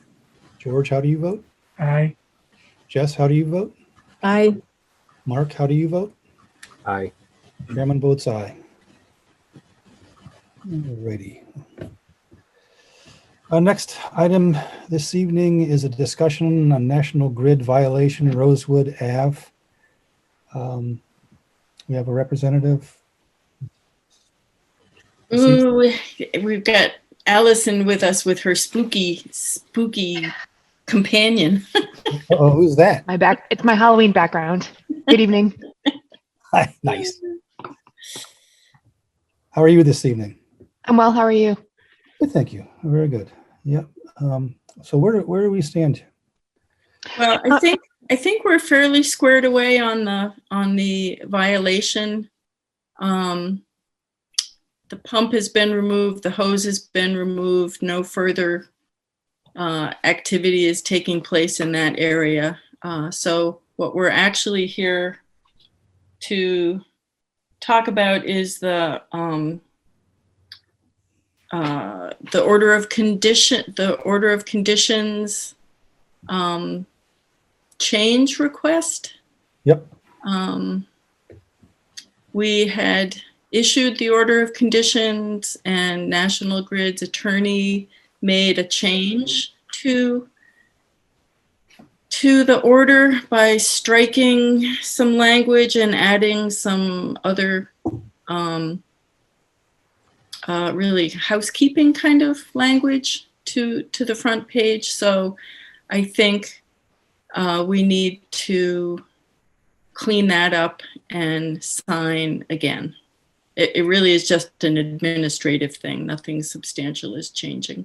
George, how do you vote?
Aye.
Jess, how do you vote?
Aye.
Mark, how do you vote?
Aye.
Chairman votes aye. Alrighty. Our next item this evening is a discussion on National Grid violation, Rosewood Ave. We have a representative.
Ooh, we've got Allison with us with her spooky companion.
Oh, who's that?
It's my Halloween background. Good evening.
Hi, nice. How are you this evening?
I'm well. How are you?
Good, thank you. Very good. Yep. So where do we stand?
Well, I think we're fairly squared away on the violation. The pump has been removed, the hose has been removed, no further activity is taking place in that area. So what we're actually here to talk about is the order of conditions change request.
Yep.
We had issued the order of conditions, and National Grid's attorney made a change to the order by striking some language and adding some other really housekeeping kind of language to the front page. So I think we need to clean that up and sign again. It really is just an administrative thing. Nothing substantial is changing.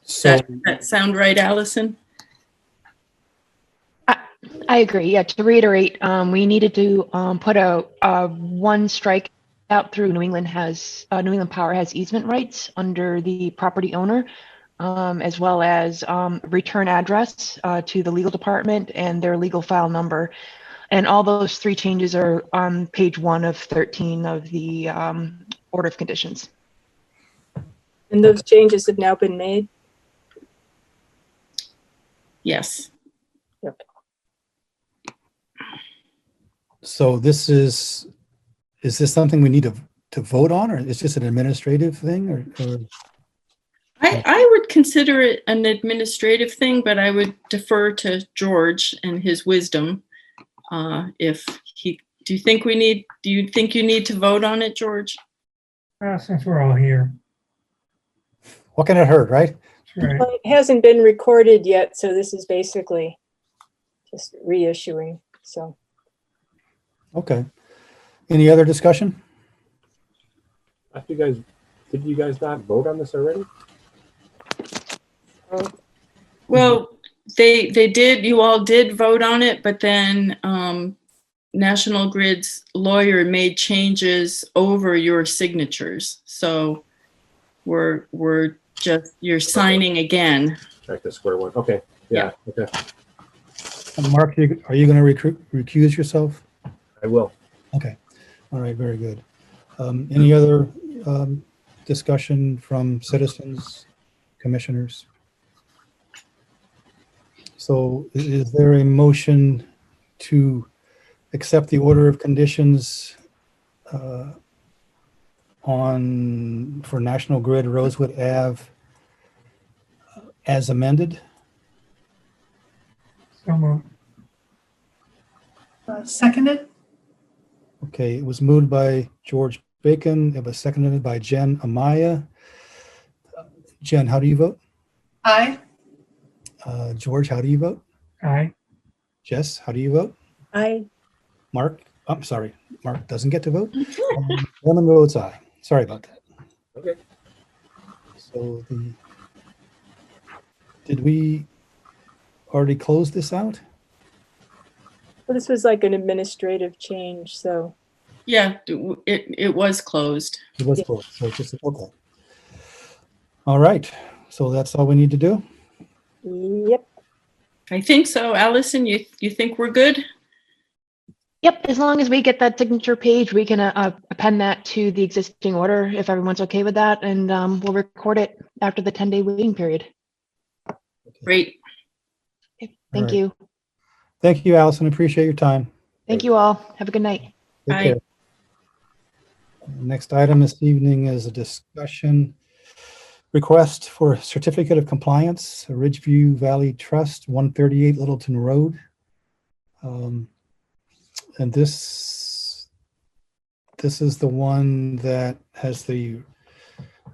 So
That sound right, Allison?
I agree. Yeah, to reiterate, we needed to put a one strike out through New England Power has easement rights under the property owner, as well as return address to the legal department and their legal file number. And all those three changes are on page 1 of 13 of the order of conditions.
And those changes have now been made?
Yes.
Yep.
So this is this something we need to vote on, or is this an administrative thing, or?
I would consider it an administrative thing, but I would defer to George and his wisdom. Do you think you need to vote on it, George?
Since we're all here.
What can it hurt, right?
That's right.
Well, it hasn't been recorded yet, so this is basically just reissuing, so.
Okay. Any other discussion?
Did you guys not vote on this already?
Well, they did. You all did vote on it, but then National Grid's lawyer made changes over your signatures. So you're signing again.
Back to square one. Okay. Yeah. Okay.
Mark, are you going to recuse yourself?
I will.
Okay. All right. Very good. Any other discussion from citizens, commissioners? So is there a motion to accept the order of conditions for National Grid Rosewood Ave as amended?
So moved.
Seconded.
Okay, it was moved by George Bacon. It was seconded by Jen Amaya. Jen, how do you vote?
Aye.
George, how do you vote?
Aye.
Jess, how do you vote?
Aye.
Mark, I'm sorry, Mark doesn't get to vote. Lemon votes aye. Sorry about that.
Okay.
So did we already close this out?
Well, this was like an administrative change, so.
Yeah, it was closed.
It was closed, so just, okay. All right, so that's all we need to do?
Yep.
I think so. Allison, you think we're good?
Yep, as long as we get that signature page, we can append that to the existing order if everyone's okay with that, and we'll record it after the 10-day waiting period.
Great.
Okay, thank
right.
you.
Thank you, Allison. Appreciate your time.
Thank you all. Have a good night.
Take
Bye.
care. Next item this evening is a discussion request for certificate of compliance, Ridgeview Valley Trust, 138 Littleton Road. And this is the one that has the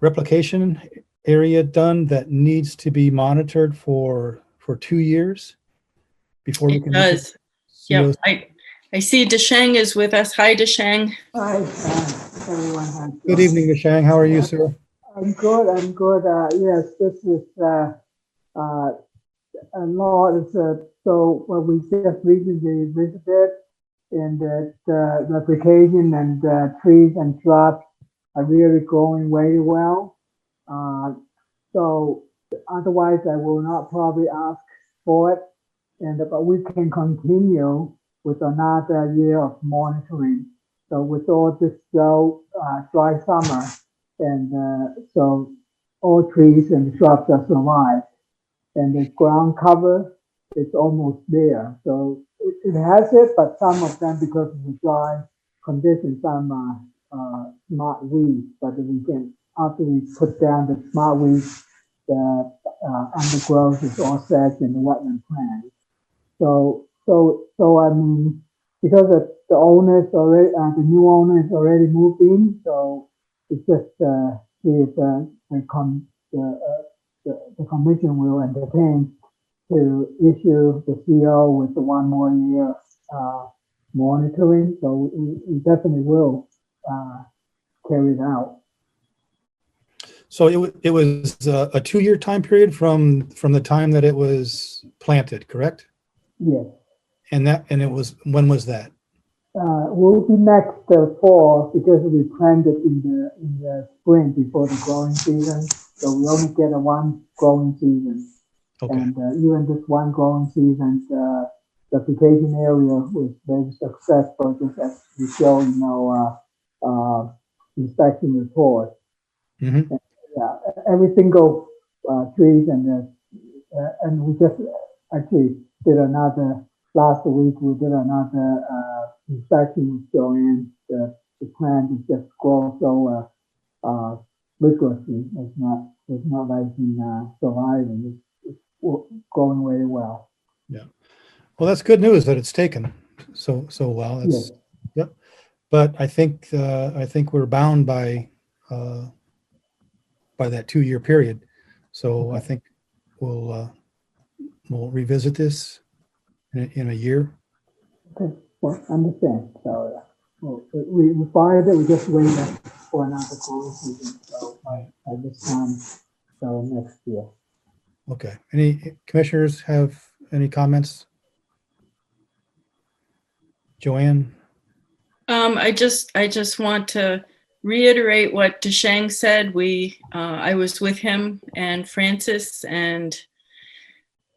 replication area done that needs to be monitored for 2 years before we
It
can look at
does. Yep.
COs?
I see Deshang is with us. Hi, Deshang.
Hi, everyone. Hi,
Good
John.
evening, Shang. How are you, sir?
I'm good. I'm good. Yes, this is a lot. So what we just recently visited, and that the application and trees and shrubs are really growing very well. So otherwise, I will not probably ask for it, but we can continue with another year of monitoring. So with all this dry summer, and so all trees and shrubs are survived, and the ground cover is almost there. So it has it, but some of them, because of the dry conditions, some smart weeds. But we can, after we put down the smart weeds, the undergrowth is all set in the wetland plan. So I mean, because the owners already, the new owners already moved in, so it's just see if the commission will entertain to issue the CO with the 1 more year monitoring. So we definitely will carry it out.
So it was a 2-year time period from the time that it was planted, correct?
Yes.
And it was, when was that?
Will be next fall, because we planted in the spring before the growing season. So we only get a 1 growing season.
Okay.
And even this 1 growing season, the application area was very successful, just as we show in our inspection report.
Mm-hmm.
Yeah, every single trees and we just actually did another, last week we did another inspection with Joanne. The plant is just grown so rigorously. It's not like in surviving. It's growing very well.
Yeah. Well, that's good news that it's taken so well. That's,
Yes.
Yep. But I think we're bound by that 2-year period. So I think we'll revisit this in a year.
Okay, well, understand. So we fired it. We just waited for another growing season. So by this time, so next year.
Okay. Any commissioners have any comments? Joanne?
I just want to reiterate what Deshang said. I was with him and Francis, and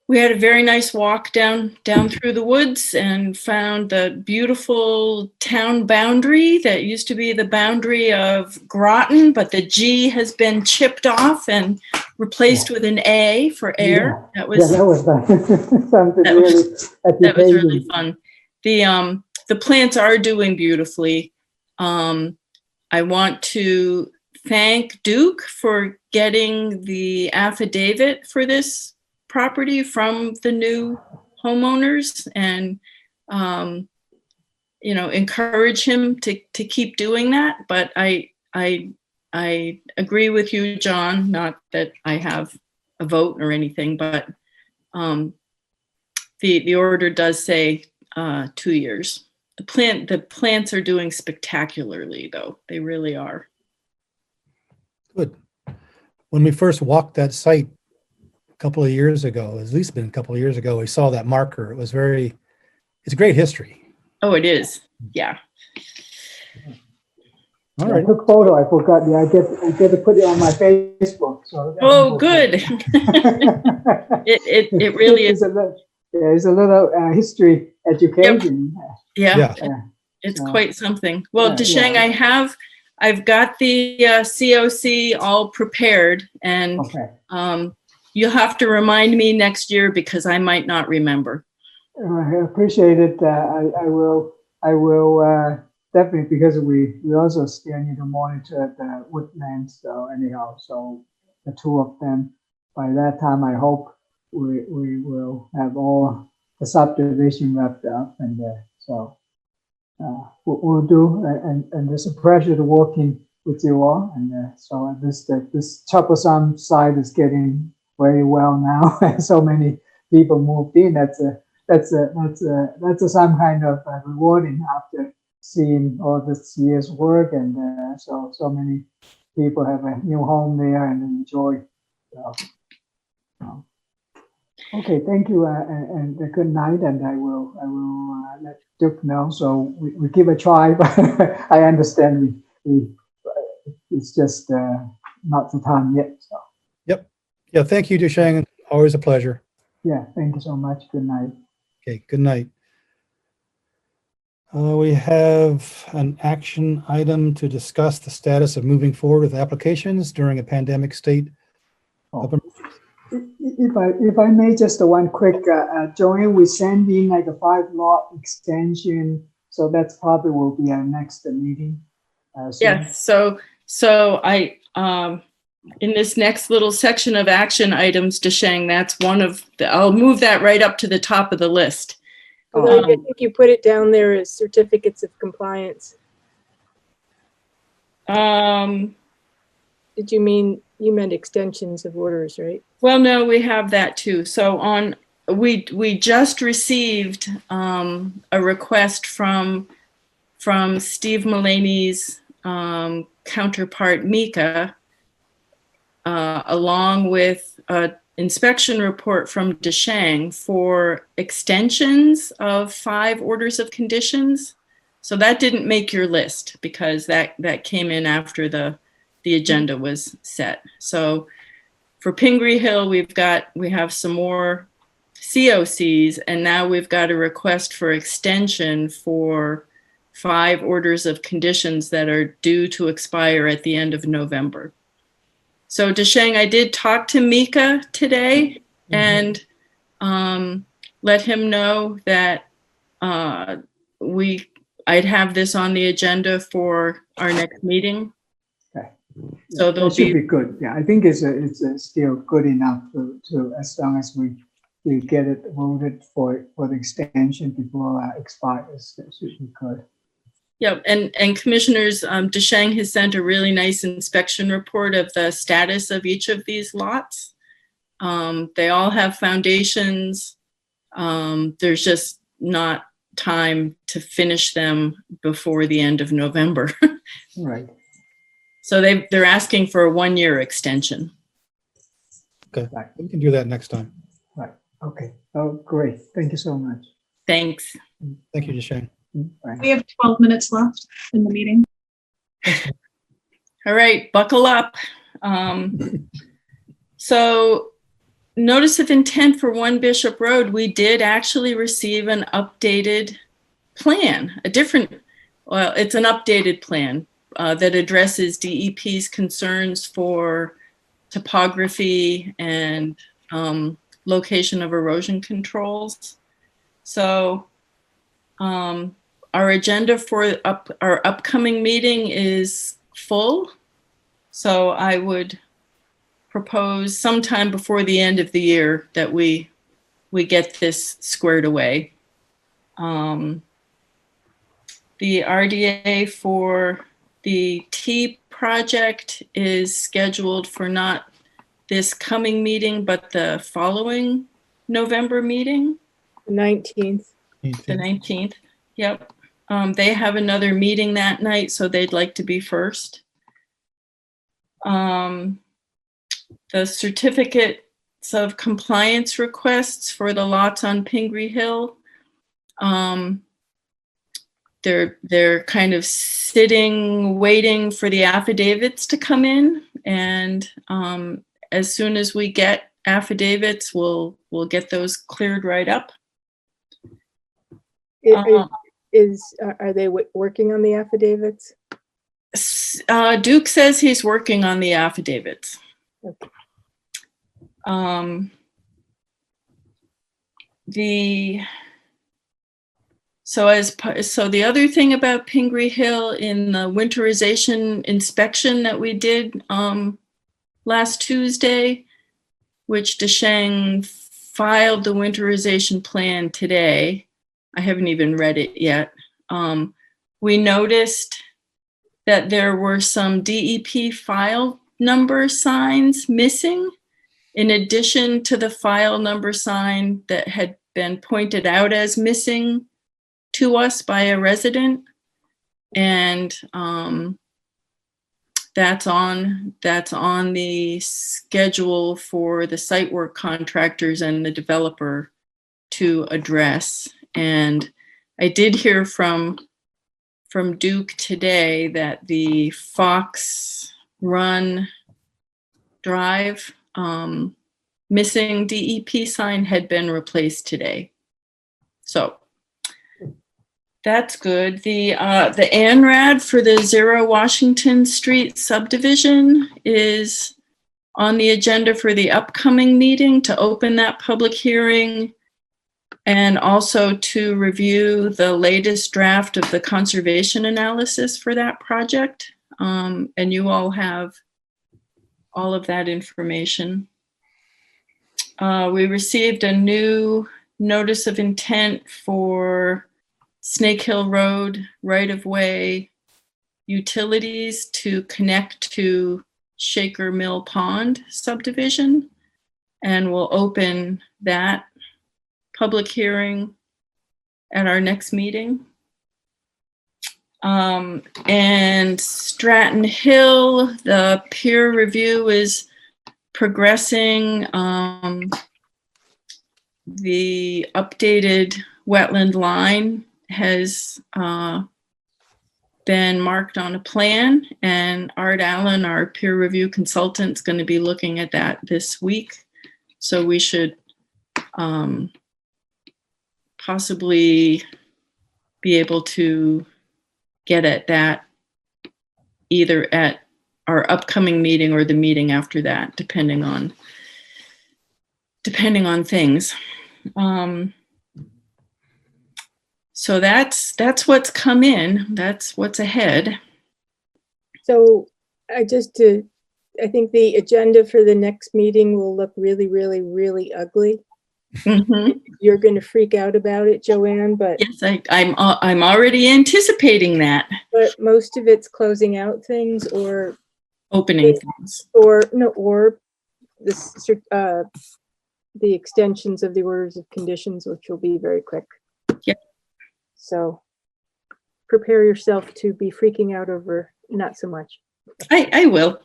we had a very nice walk down through the woods and found the beautiful town boundary that used to be the boundary of Groton, but the G has been chipped off and replaced with an A for Ayer.
Yeah. That was something
that
really
that was really
educating.
fun. The plants are doing beautifully. I want to thank Duke for getting the affidavit for this property from the new homeowners, and encourage him to keep doing that. But I agree with you, John, not that I have a vote or anything, but the order does say 2 years. The plants are doing spectacularly, though. They really are.
Good. When we first walked that site a couple of years ago, at least been a couple of years ago, we saw that marker. It's a great history.
Oh, it is. Yeah.
All right.
I took a photo. I forgot. Yeah, I get to put it on my Facebook. So
Oh, good. it really is.
There's a little history education.
Yep. Yeah. It's quite something. Well, Deshang, I've got the COC all prepared, and you'll have to remind me next year because I might not remember.
I appreciate it. I will definitely, because we also still need to monitor the woodlands. So anyhow, so the 2 of them. By that time, I hope we will have all the subdivision wrapped up, and so we'll do. And there's a pressure to work in with you all. And so this troublesome side is getting very well now. And so many people moved in. That's some kind of rewarding after seeing all this year's work. And so many people have a new home there and enjoy. So, okay, thank you, and good night. And I will let Duke know. So we give a try, but I understand we it's just not the time yet. So
Yep. Yeah, thank you, Dusheng. Always a pleasure.
yeah, thank you so much. Good night.
Okay, good night. We have an action item to discuss the status of moving forward with applications during a pandemic state.
Oh. If I may, just one quick, Joanne, we send in like a 5-lot extension, so that's probably will be our next meeting.
Yes, so I, in this next little section of action items, Dusheng, that's one of the, I'll move that right up to the top of the list.
Although I think you put it down there as certificates of compliance. Did you meant extensions of orders, right?
Well, no, we have that too. So we just received a request from Steve Mulaney's counterpart Mika, along with an inspection report from Dusheng for extensions of 5 orders of conditions. So that didn't make your list because that came in after the agenda was set. So for Pingree Hill, we have some more COCs, and now we've got a request for extension for 5 orders of conditions that are due to expire at the end of November. So Dusheng, I did talk to Mika today and let him know that I'd have this on the agenda for our next meeting.
Okay.
So
that should be good. Yeah, I think it's still good enough to as long as we get it voted for the extension before expires. That should be good.
Yeah, and Commissioners, Dusheng has sent a really nice inspection report of the status of each of these lots. They all have foundations. There's just not time to finish them before the end of November.
Right.
So they're asking for a 1-year extension.
Okay, we can do that next time.
Right. Okay. Oh, great. Thank you so much.
Thanks.
Thank you, Dusheng.
Bye.
We have 12 minutes left in the meeting.
All right, buckle up. So notice of intent for 1 Bishop Road, we did actually receive an updated plan, it's an updated plan that addresses DEP's concerns for topography and location of erosion controls. So our agenda for our upcoming meeting is full. So I would propose sometime before the end of the year that we get this squared away. The RDA for the T project is scheduled for not this coming meeting, but the following November meeting.
The 19th.
The 19th, yep. They have another meeting that night, so they'd like to be first. The certificates of compliance requests for the lots on Pingree Hill, they're kind of sitting, waiting for the affidavits to come in, and as soon as we get affidavits, we'll get those cleared right up.
Are they working on the affidavits?
Duke says he's working on the affidavits.
Okay.
So the other thing about Pingree Hill in the winterization inspection that we did last Tuesday, which Dusheng filed the winterization plan today. I haven't even read it yet. We noticed that there were some DEP file number signs missing, in addition to the file number sign that had been pointed out as missing to us by a resident. And that's on the schedule for the site work contractors and the developer to address. And I did hear from Duke today that the Fox Run Drive missing DEP sign had been replaced today. So that's good. The ANRAD for the 0 Washington Street subdivision is on the agenda for the upcoming meeting to open that public hearing and also to review the latest draft of the conservation analysis for that project. And you all have all of that information. We received a new notice of intent for Snake Hill Road right-of-way utilities to connect to Shaker Mill Pond subdivision, and we'll open that public hearing at our next meeting. And Stratton Hill, the peer review is progressing. The updated wetland line has been marked on a plan, and Art Allen, our peer review consultant, is going to be looking at that this week. So we should possibly be able to get at that either at our upcoming meeting or the meeting after that, depending on things. So that's what's come in. That's what's ahead.
So I think the agenda for the next meeting will look really, really, really ugly.
Mm-hmm.
You're going to freak out about it, Joanne, but
yes, I'm already anticipating that.
But most of it's closing out things or
opening things,
or the extensions of the orders of conditions, which will be very quick.
Yep.
So prepare yourself to be freaking out over not so much.
I will.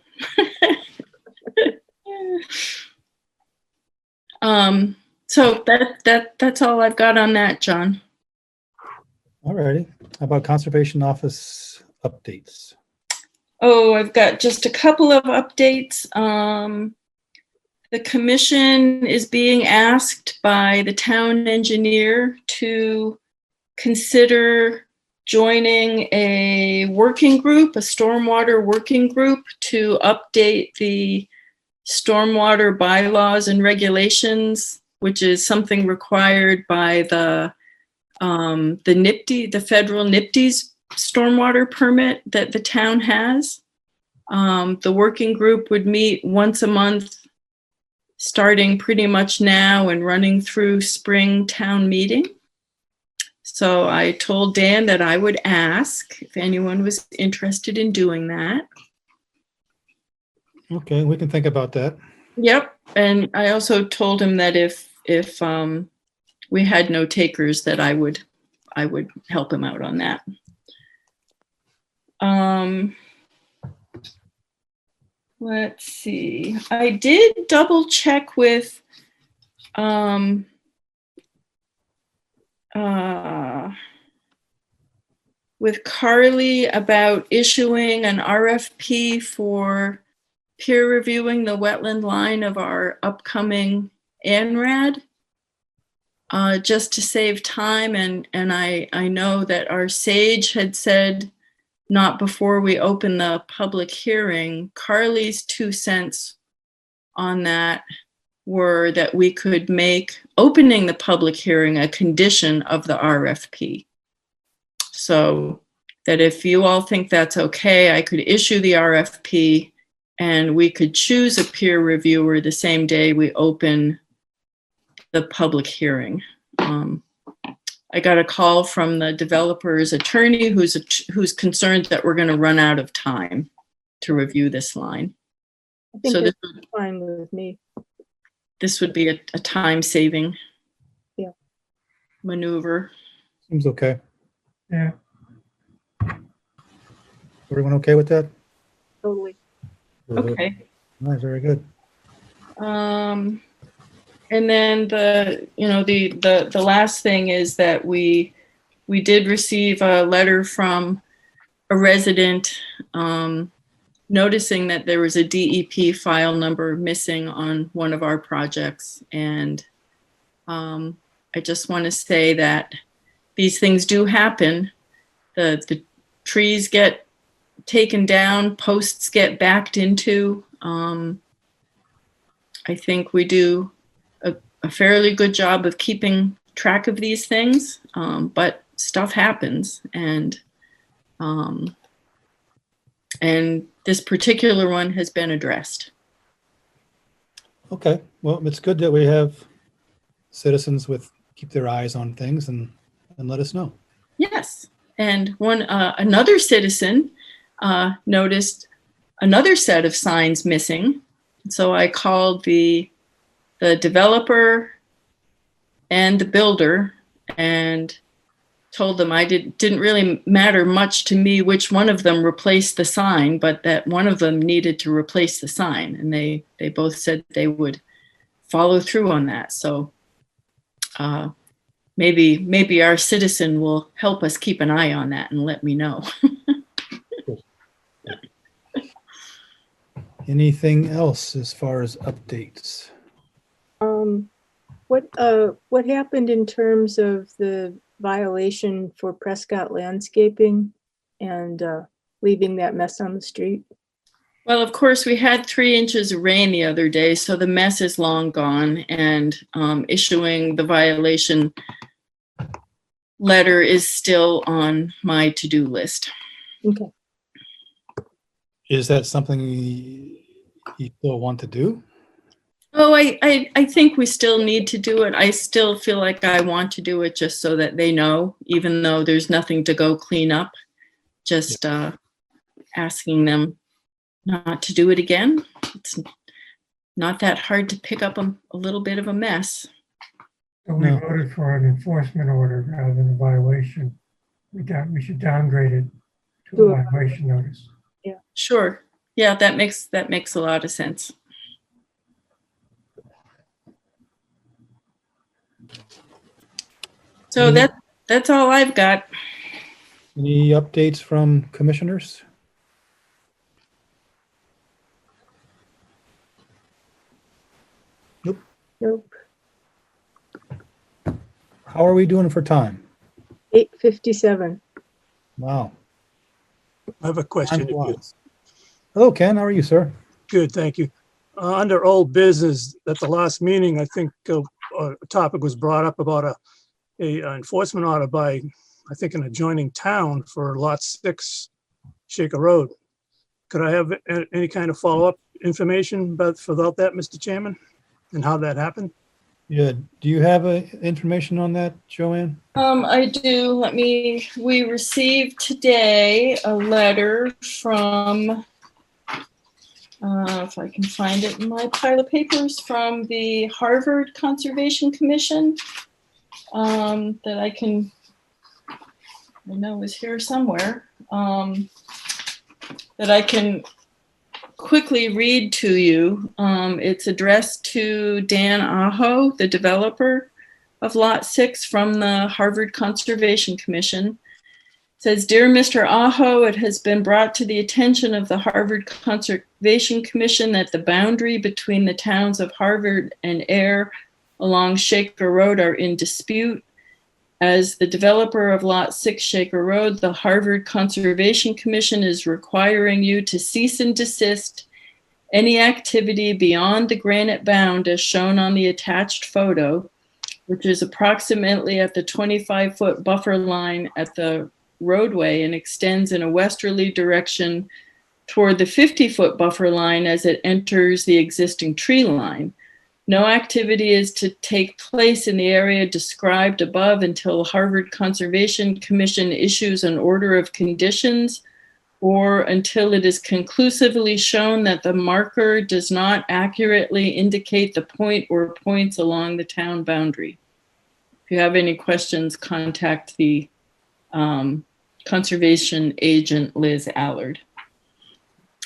So that's all I've got on that, John.
All righty. How about Conservation Office updates?
Oh, I've got just a couple of updates. The commission is being asked by the town engineer to consider joining a working group, a stormwater working group, to update the stormwater bylaws and regulations, which is something required by the NIPD, the federal NIPD's stormwater permit that the town has. The working group would meet once a month, starting pretty much now and running through spring town meeting. So I told Dan that I would ask if anyone was interested in doing that.
Okay, we can think about that.
Yep, and I also told him that if we had no takers, that I would help him out on that. Let's see. I did double check with Carly about issuing an RFP for peer reviewing the wetland line of our upcoming ANRAD, just to save time. And I know that our SAGE had said not before we open the public hearing. Carly's 2 cents on that were that we could make opening the public hearing a condition of the RFP. So that if you all think that's okay, I could issue the RFP and we could choose a peer reviewer the same day we open the public hearing. I got a call from the developer's attorney who's concerned that we're going to run out of time to review this line.
I think
So
that's fine with me.
this would be a time-saving
Yeah.
maneuver.
Seems okay.
Yeah.
Everyone okay with that?
Totally.
Okay.
All right, very good.
And then the last thing is that we did receive a letter from a resident noticing that there was a DEP file number missing on one of our projects. And I just want to say that these things do happen. The trees get taken down, posts get backed into. I think we do a fairly good job of keeping track of these things, but stuff happens, and this particular one has been addressed.
Okay, well, it's good that we have citizens keep their eyes on things and let us know.
Yes, and another citizen noticed another set of signs missing, so I called the developer and the builder and told them didn't really matter much to me which one of them replaced the sign, but that one of them needed to replace the sign, and they both said they would follow through on that. So maybe our citizen will help us keep an eye on that and let me know.
Anything else as far as updates?
What happened in terms of the violation for Prescott Landscaping and leaving that mess on the street?
Well, of course, we had 3 inches of rain the other day, so the mess is long gone, and issuing the violation letter is still on my to-do list.
Okay.
Is that something you still want to do?
Oh, I think we still need to do it. I still feel like I want to do it just so that they know, even though there's nothing to go clean up, just asking them not to do it again. It's not that hard to pick up a little bit of a mess.
So we voted for an enforcement order rather than a violation. We should downgrade it to a violation notice.
Yeah.
Sure. Yeah, that makes a lot of sense. So that's all I've got.
Any updates from commissioners?
Nope.
How are we doing for time?
8:57.
Wow.
I have a question.
Hello, Ken. How are you, sir?
Good, thank you. Under old business, at the last meeting, I think a topic was brought up about a enforcement order by, I think, an adjoining town for Lot 6 Shaker Road. Could I have any kind of follow-up information about that, Mr. Chairman, and how that happened?
Yeah. Do you have information on that, Joanne?
I do. We received today a letter from, if I can find it in my pile of papers, from the Harvard Conservation Commission that I know is here somewhere, that I can quickly read to you. It's addressed to Dan Aho, the developer of Lot 6 from the Harvard Conservation Commission. It says, "Dear Mr. Aho, it has been brought to the attention of the Harvard Conservation Commission that the boundary between the towns of Harvard and Ayer along Shaker Road are in dispute. As the developer of Lot 6 Shaker Road, the Harvard Conservation Commission is requiring you to cease and desist any activity beyond the granite bound as shown on the attached photo, which is approximately at the 25-foot buffer line at the roadway and extends in a westerly direction toward the 50-foot buffer line as it enters the existing tree line. No activity is to take place in the area described above until Harvard Conservation Commission issues an order of conditions or until it is conclusively shown that the marker does not accurately indicate the point or points along the town boundary. If you have any questions, contact the conservation agent, Liz Allard.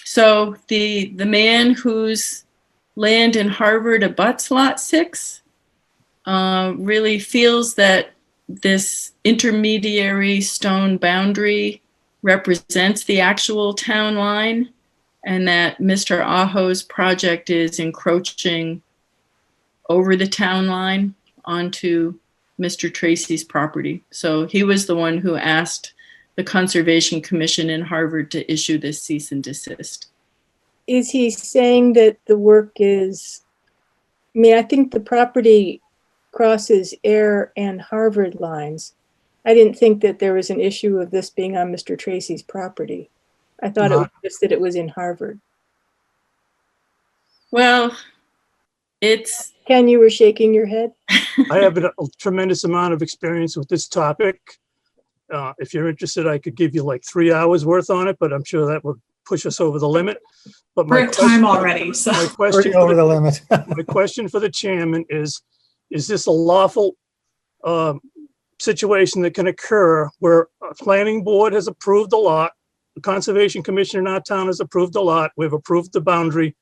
So the man whose land in Harvard abuts Lot 6 really feels that this intermediary stone boundary represents the actual town line and that Mr. Aho's project is encroaching over the town line onto Mr. Tracy's property. So he was the one who asked the Conservation Commission in Harvard to issue this cease and desist.
Is he saying that the work is, I mean, I think the property crosses Ayer and Harvard lines. I didn't think that there was an issue of this being on Mr. Tracy's property. I thought it was just that it was in Harvard.
Well, it's...
Ken, you were shaking your head?
I have a tremendous amount of experience with this topic. If you're interested, I could give you like 3 hours worth on it, but I'm sure that would push us over the limit. But
We're at time already, so.
My question
over the limit.
my question for the chairman is this a lawful situation that can occur where a planning board has approved a lot, the Conservation Commission in our town has approved a lot, we've approved the boundary,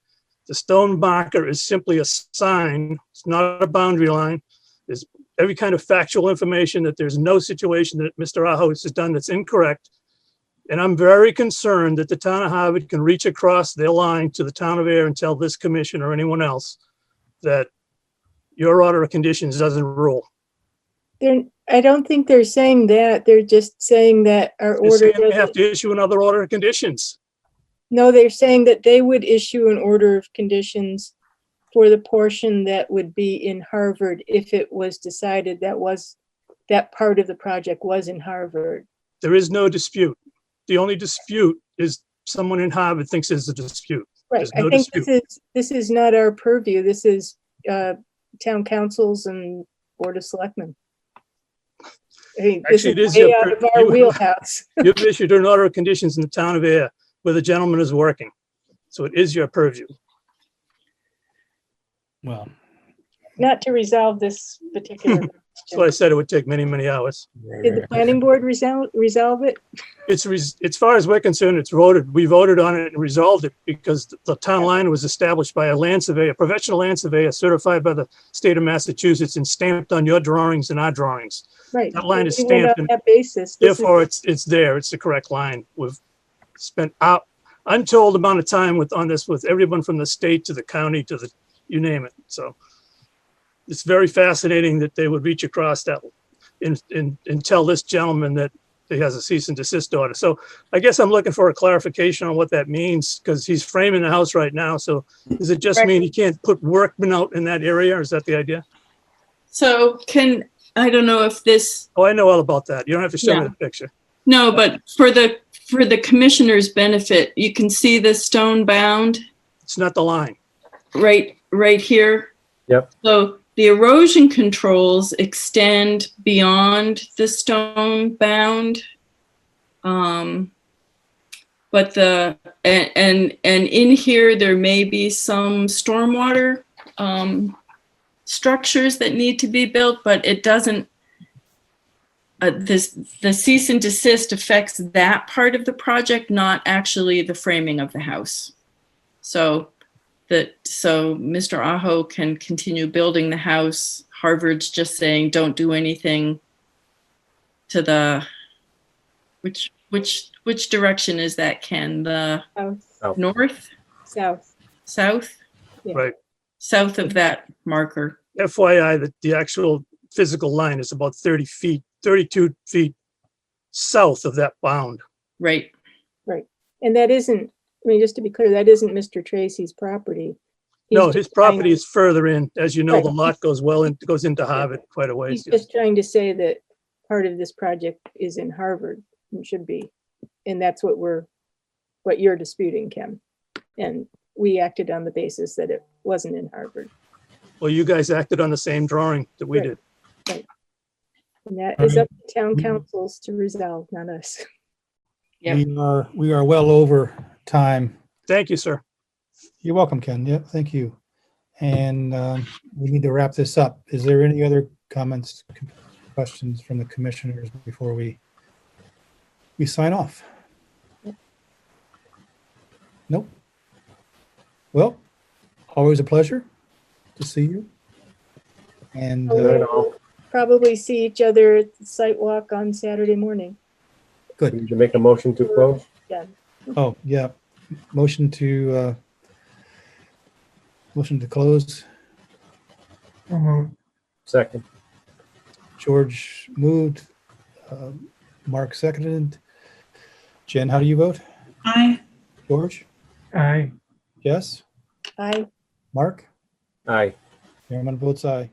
the stone marker is simply a sign, it's not a boundary line. There's every kind of factual information that there's no situation that Mr. Aho has done that's incorrect. And I'm very concerned that the town of Harvard can reach across their line to the town of Ayer and tell this commission or anyone else that your order of conditions doesn't rule.
I don't think they're saying that. They're just saying that our
They're
order
saying they have
doesn't.
to issue another order of conditions.
No, they're saying that they would issue an order of conditions for the portion that would be in Harvard if it was decided that part of the project was in Harvard.
There is no dispute. The only dispute is someone in Harvard thinks there's a dispute.
Right.
There's no
I think
dispute.
this is not our purview. This is town councils and board of selectmen. I mean,
Actually, it
this
is
is way
your
out of our wheelhouse.
You've issued an order of conditions in the town of Ayer where the gentleman is working. So it is your purview.
Well,
Not to resolve this particular
That's why I said it would take many, many hours.
Did the planning board resolve it?
As far as we're concerned, it's voted. We voted on it and resolved it because the town line was established by a land surveyor, a professional land surveyor certified by the state of Massachusetts and stamped on your drawings and our drawings.
Right.
That line is
We went
stamped
on
and
that basis.
therefore it's there. It's the correct line. We've spent untold amount of time on this with everyone from the state to the county to the, you name it. So it's very fascinating that they would reach across that and tell this gentleman that he has a cease and desist order. So I guess I'm looking for a clarification on what that means because he's framing the house right now. So does it just mean he can't put workmen out in that area? Or is that the idea?
So I don't know if this.
Oh, I know all about that. You don't have to show me
Yeah.
the picture.
No, but for the commissioner's benefit, you can see the stone bound
It's not the line.
right here.
Yep.
So the erosion controls extend beyond the stone bound. But and in here there may be some stormwater structures that need to be built, but it doesn't. The cease and desist affects that part of the project, not actually the framing of the house. So Mr. Aho can continue building the house. Harvard's just saying, don't do anything to the, which direction is that, Ken? The
South.
North?
South.
South?
Yeah.
Right.
South of that marker.
FYI, the actual physical line is about 32 feet south of that bound.
Right.
Right. And that isn't, I mean, just to be clear, that isn't Mr. Tracy's property.
No,
He's
his
just trying-
property is further in. As you know,
Right.
the lot goes goes into Harvard quite a ways.
He's just trying to say that part of this project is in Harvard and should be. And that's what you're disputing, Kim. And we acted on the basis that it wasn't in Harvard.
Well, you guys acted on the same drawing that we
Right.
did.
And that is up to town councils to resolve, not us.
Yep.
We are well over time.
Thank you, sir.
You're welcome, Ken. Yep, thank you. And we need to wrap this up. Is there any other comments, questions from the commissioners before we sign off? Nope. Well, always a pleasure to see you. And
We'll probably see each other at the site walk on Saturday morning.
good.
You can make a motion to close.
Yeah.
Oh, yeah. Motion to close.
So moved.
Second.
George moved. Mark seconded. Jen, how do you vote?
Aye.
George?
Aye.
Yes?
Aye.
Mark?
Aye.
Chairman votes aye.